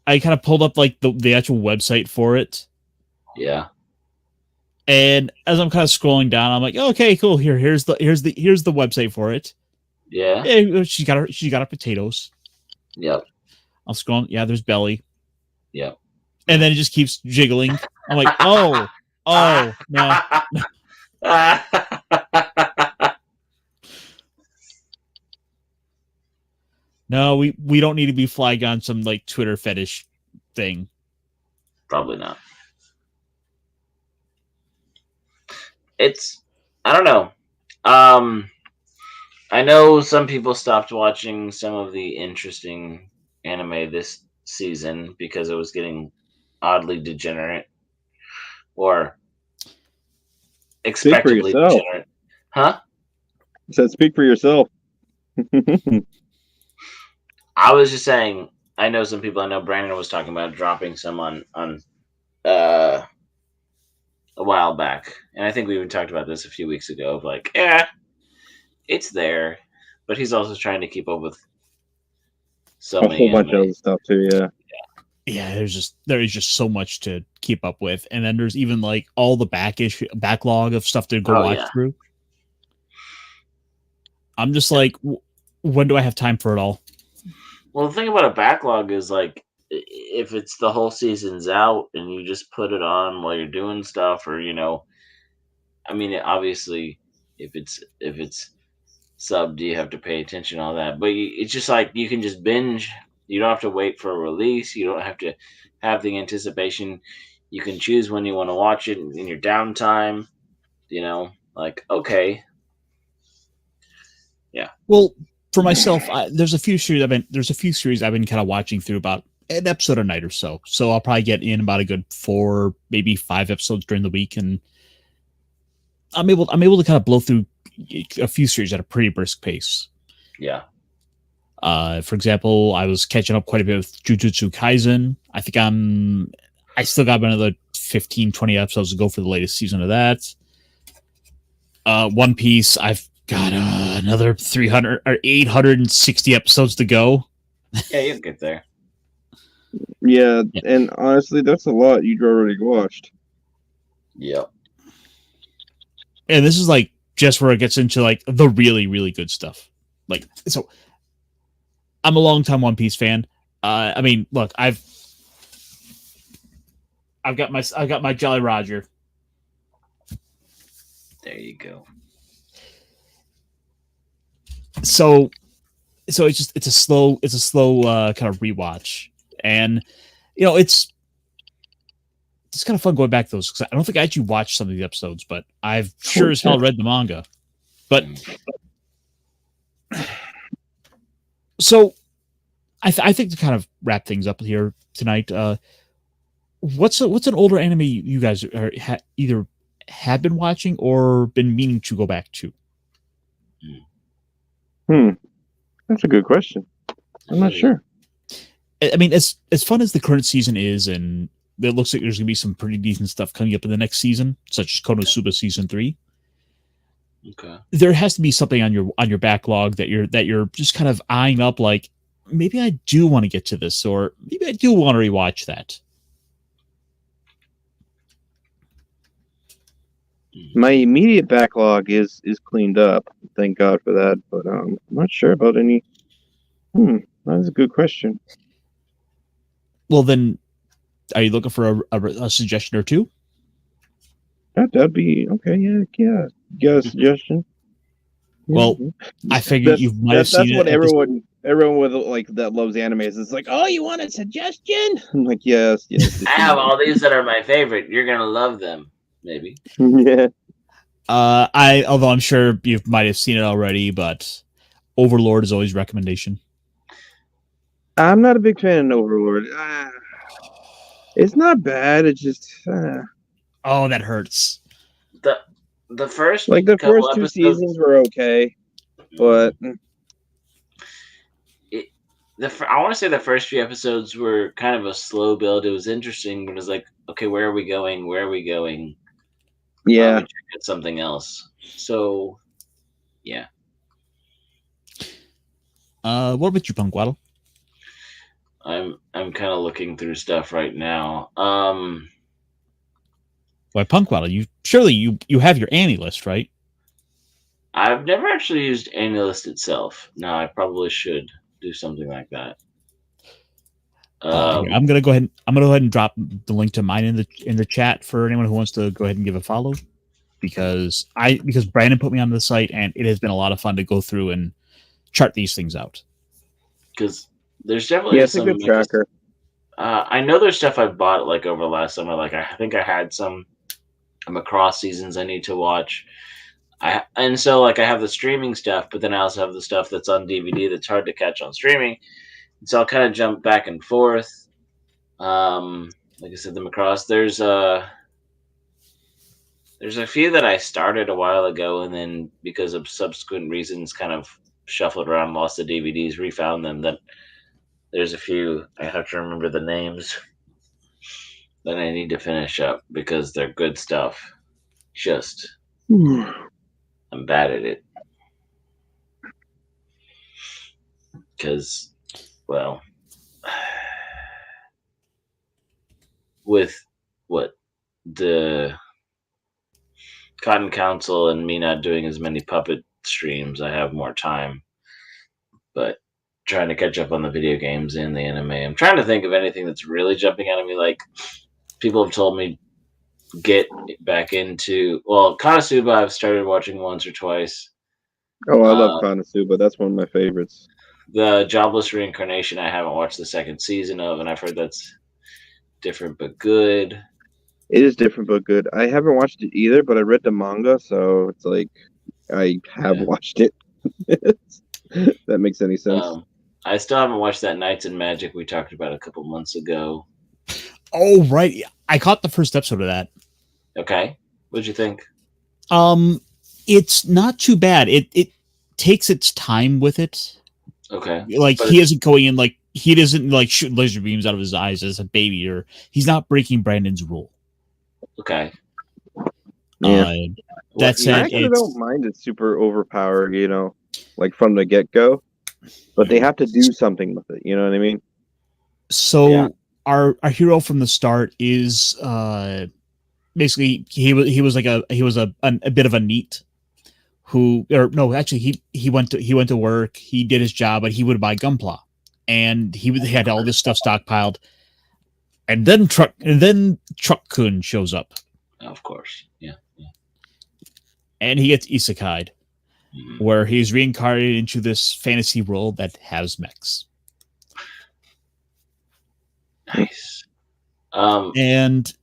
I kind of pulled up like the actual website for it. Yeah. And as I'm kind of scrolling down, I'm like, okay, cool. Here's the website for it. Yeah. Yeah, she's got her potatoes. Yep. I'm scrolling. Yeah, there's belly. Yep. And then it just keeps jiggling. I'm like, oh no. No, we don't need to be flagged on some like Twitter fetish thing. Probably not. I don't know. I know some people stopped watching some of the interesting anime this season because it was getting oddly degenerate or expectably yourself. degenerate. Huh? I said, speak for yourself. I was just saying, I know some people. I know Brandon was talking about dropping some on a while back, and I think we even talked about this a few weeks ago. Of like, it's there, but he's also trying to keep up with so A many whole bunch of anime. other stuff too. Yeah. Yeah, there is just so much to keep up with, and then there's even like all the backlog of stuff to go watch through. I'm just like, when do I have time for it all? Well, the thing about a backlog is like, if it's the whole season's out and you just put it on while you're doing stuff, or I mean, obviously, if it's subbed, you have to pay attention to all that. But it's just like you can just binge. You don't have to wait for a release. You don't have to have the anticipation. You can choose when you want to watch it in your downtime. Like, okay. Yeah. Well, for myself, there's a few series I've been kind of watching through about an episode a night or so. So I'll probably get in about a good 4, maybe 5 episodes during the week, and I'm able to kind of blow through a few series at a pretty brisk pace. Yeah. For example, I was catching up quite a bit with Jujutsu Kaisen. I think I still got another 15, 20 episodes to go for the latest season of that. One Piece, I've got another 300 or 860 episodes to go. Yeah, you'll get there. Yeah, and honestly, that's a lot you'd already watched. Yep. And this is like just where it gets into like the really, really good stuff. Like, so I'm a longtime One Piece fan. I mean, look, I've got my Jolly Roger. There you go. So it's a slow kind of rewatch, and it's kind of fun going back to those because I don't think I actually watched some of the episodes, but I've sure as hell read the manga. But so I think to kind of wrap things up here tonight, what's an older anime you guys either have been watching or been meaning to go back to? That's a good question. I'm not sure. I mean, as fun as the current season is, and it looks like there's going to be some pretty decent stuff coming up in the next season, such as Konosuba season 3. Okay. There has to be something on your backlog that you're just kind of eyeing up, like maybe I do want to get to this, or maybe I do want to rewatch that. My immediate backlog is cleaned up. Thank God for that. But I'm not sure about any. That's a good question. Well, then, are you looking for a suggestion or two? That'd be okay. Yeah. Got a suggestion? Well, I figure you might have seen That's it. what at this- everyone with like that loves animes is like. Oh, you want a suggestion? I'm like, yes. I have all these that are my favorite. You're gonna love them, maybe. Yeah. Although I'm sure you might have seen it already, but Overlord is always recommendation. I'm not a big fan of Overlord. It's not bad. It's just Oh, that hurts. The first like the couple first two episodes, seasons were okay, but I want to say the first few episodes were kind of a slow build. It was interesting, but it was like, okay, where are we going? Where are we going? yeah. We check out something else. So, yeah. What about you, Punk Waddle? I'm kind of looking through stuff right now. Why, Punk Waddle? You have your Annie list, right? I've never actually used AnyList itself. No, I probably should do something like that. Here, I'm gonna go ahead. I'm gonna go ahead and drop the link to mine in the chat for anyone who wants to go ahead and give a follow, because Brandon put me on the site and it has been a lot of fun to go through and chart these things out. Because there's definitely Yeah, it's a some good tracker. I know there's stuff I bought like over the last summer. Like I think I had some Macross seasons I need to watch. And so like I have the streaming stuff, but then I also have the stuff that's on DVD that's hard to catch on streaming. And so I'll kind of jump back and forth. Like I said, the Macross. There's a few that I started a while ago, and then because of subsequent reasons, kind of shuffled around, lost the DVDs, refound them. That there's a few I have to remember the names that I need to finish up because they're good stuff. Just I'm bad at it because, well, with what the Cotton Council and me not doing as many puppet streams, I have more time. But trying to catch up on the video games and the anime. I'm trying to think of anything that's really jumping out at me. Like people have told me get back into. Well, Konosuba I've started watching once or twice. Oh, I love Konosuba. That's one of my favorites. The Jobless Reincarnation I haven't watched the second season of, and I've heard that's different but good. It is different but good. I haven't watched it either, but I read the manga, so it's like I have watched it. That makes any sense. I still haven't watched that Knights and Magic we talked about a couple months ago. Oh, right. I caught the first episode of that. Okay. What'd you think? It's not too bad. It takes its time with it. Okay. Like he isn't going in like he doesn't like shoot laser beams out of his eyes as a baby, or he's not breaking Brandon's rule. Okay. Yeah. That said, I actually don't mind it super overpowered, like from the get go. But they have to do something with it. You know what I mean? So our hero from the start is basically he was a bit of a neat who, or no, actually he went to work, he did his job, but he would buy Gunpla, and he had all this stuff stockpiled, and then Truck-kun shows up. Of course, yeah. And he gets isekai'd, where he's reincarnated into this fantasy world that has mechs. Nice. And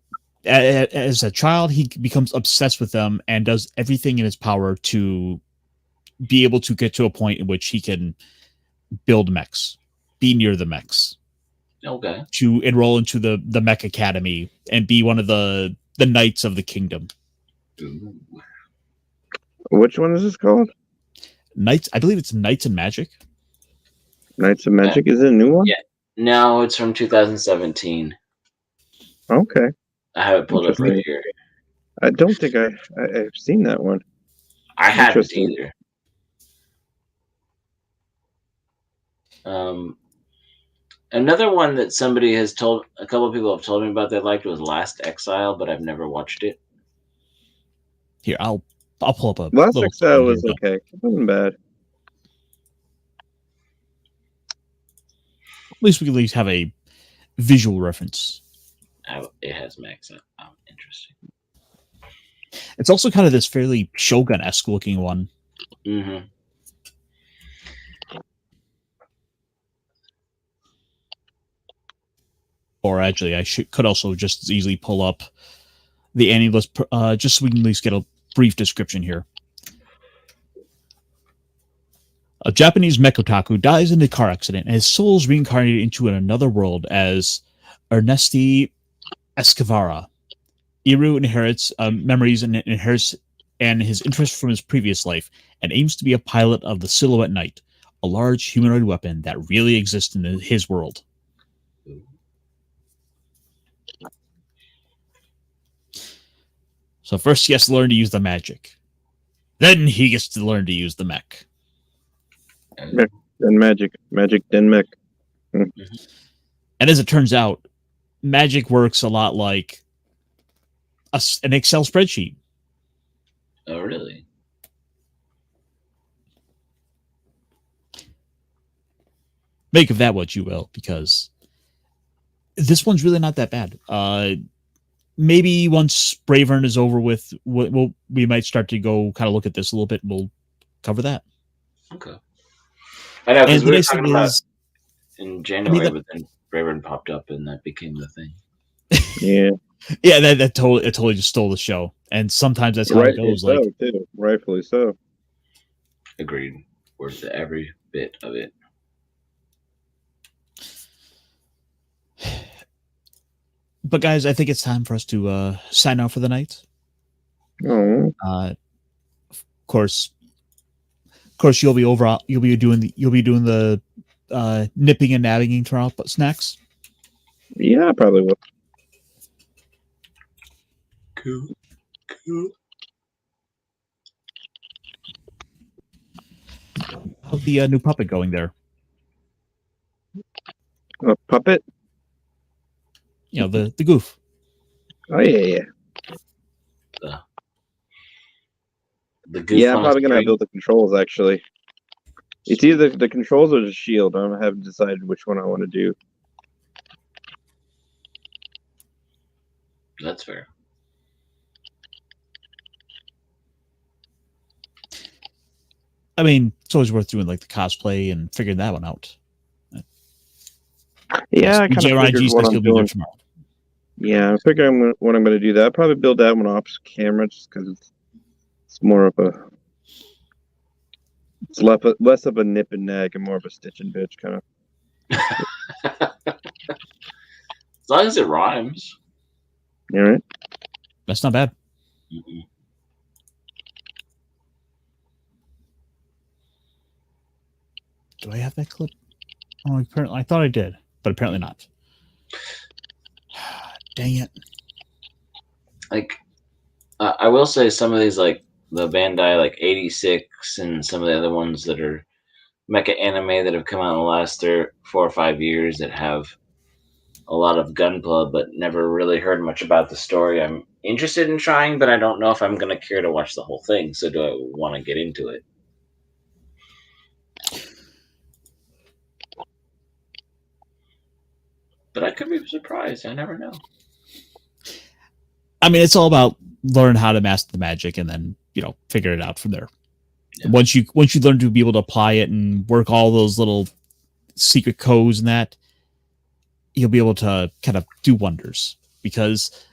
as a child, he becomes obsessed with them and does everything in his power to be able to get to a point in which he can build mechs, be near the mechs. Okay. To enroll into the Mech Academy and be one of the Knights of the Kingdom. Ooh. Which one is this called? Knights. I believe it's Knights and Magic. Knights of Magic is it a new one? Yeah. No, it's from 2017. Okay. I have it pulled up right here. I don't think I've seen that one. I haven't either. Another one that a couple of people have told me about they liked was Last Exile, but I've never watched it. Here, I'll pull up a Last Exile was okay. It wasn't bad. At least we can at least have a visual reference. It has mechs. Interesting. It's also kind of this fairly Shogun-esque looking one. Mm-hmm. or actually, could also just as easily pull up the Annie list, just so we can at least get a brief description here. A Japanese mekotaku dies in a car accident, and his soul is reincarnated into another world as Ernesti Escavara. Iru inherits memories and his interest from his previous life, and aims to be a pilot of the Silhouette Knight, a large humanoid weapon that really exists in his world. So first he has to learn to use the magic. Then he gets to learn to use the mech. Then magic, then mech. And as it turns out, magic works a lot like an Excel spreadsheet. Oh, really? Make of that what you will, because this one's really not that bad. Maybe once Bravern is over with, we might start to go kind of look at this a little bit, and we'll cover that. Okay. I know, because And we the were nice talking thing about is, in January, but then Bravern popped up and that became the thing. Yeah. Yeah, that totally just stole the show. And sometimes that's how it goes. So, too. Rightfully so. Agreed. Worth every bit of it. But guys, I think it's time for us to sign off for the night. Oh. Of course, you'll be doing the nipping and nabbing tomorrow, but snacks. Yeah, I probably will. Cool. How's the new puppet going there? A puppet? You know, the goof. Oh yeah. The goof. Yeah, I'm probably gonna build the controls. Actually, it's either the controls or the shield. I haven't decided which one I want to do. That's fair. I mean, it's always worth doing like the cosplay and figuring that one out. Yeah, I kind of figured what I'm doing. Tomorrow. Yeah, I figure what I'm going to do. That I'll probably build that one off camera just because it's more of a less of a nip and nag and more of a stitch and bitch kind of. As long as it rhymes. All right. That's not bad. Mm-mm. Do I have that clip? Oh, apparently I thought I did, but apparently not. Dang it! Like, I will say some of these, like the Bandai, like 86, and some of the other ones that are mecha anime that have come out in the last 4 or 5 years that have a lot of gunpla, but never really heard much about the story. I'm interested in trying, but I don't know if I'm going to care to watch the whole thing. So do I want to get into it? But I could be surprised. I never know. I mean, it's all about learn how to master the magic and then, figure it out from there. Yeah. Once you learn to be able to apply it and work all those little secret codes and that, you'll be able to kind of do wonders, because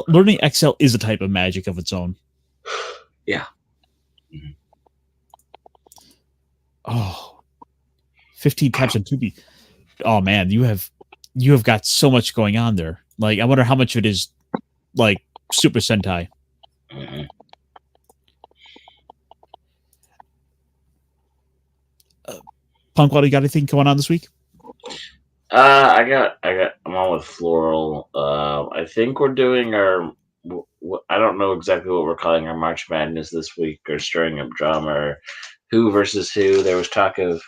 learning Excel is a type of magic of its own. Yeah. Mm-hmm. Oh, 15 types of 2B. Oh man, you have got so much going on there. Like, I wonder how much of it is like Super Sentai. Mm-hmm. Punkwater, you got anything going on this week? I'm on with Floral. I think we're doing our. I don't know exactly what we're calling our March Madness this week, or stirring up drama, or who versus who. There was talk of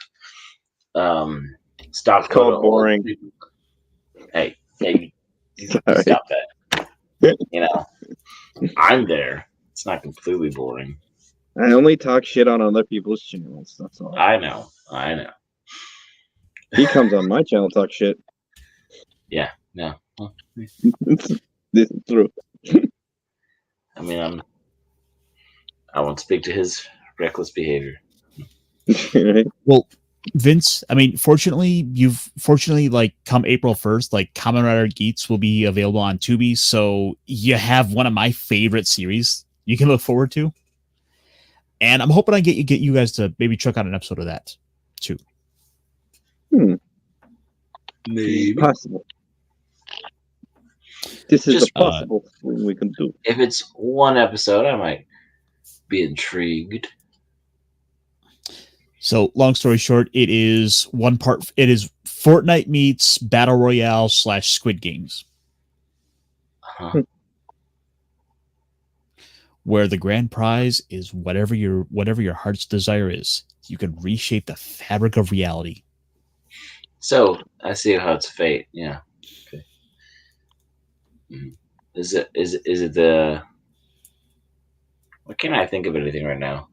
stop. It's called boring. Hey, you stop that. I'm there. It's not completely boring. I only talk shit on other people's channels. That's all. I know. He comes on my channel, talk shit. Yeah, no. Well, this is true. I mean, I won't speak to his reckless behavior. Well, Vince, I mean, fortunately, like come April 1st, like Kamen Rider Geats will be available on Tubi, so you have one of my favorite series you can look forward to. And I'm hoping I get you guys to maybe check out an episode of that too. Maybe. Possible. This is Just, a possible thing we can do. If it's one episode, I might be intrigued. So, long story short, it is Fortnite meets Battle Royale / Squid Games, where the grand prize is whatever your heart's desire is. You can reshape the fabric of reality. So I see how it's fate. Yeah. Okay. Is it the? Why can't I think of anything right now?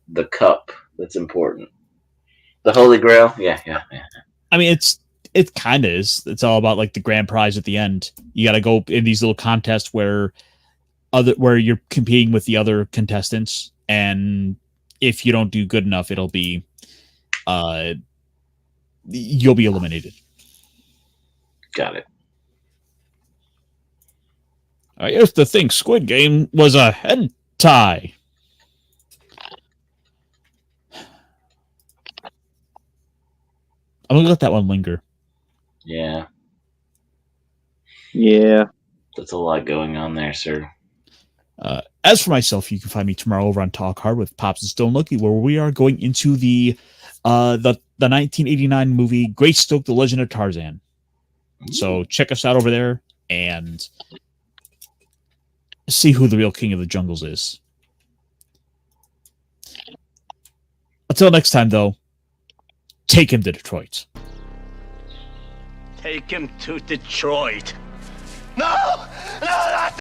The cup that's important. The Holy Grail. Yeah. I mean, it kind of is. It's all about like the grand prize at the end. You got to go in these little contests where you're competing with the other contestants, and if you don't do good enough, it'll be you'll be eliminated. Got it. I used to think Squid Game was a hentai. I'm gonna let that one linger. Yeah. Yeah. That's a lot going on there, sir. As for myself, you can find me tomorrow over on Talk Hard with Pops and Stone Lucky, where we are going into the 1989 movie Greystoke: The Legend of Tarzan. So check us out over there and see who the real king of the jungles is. Until next time, though, take him to Detroit. Take him to Detroit. No, not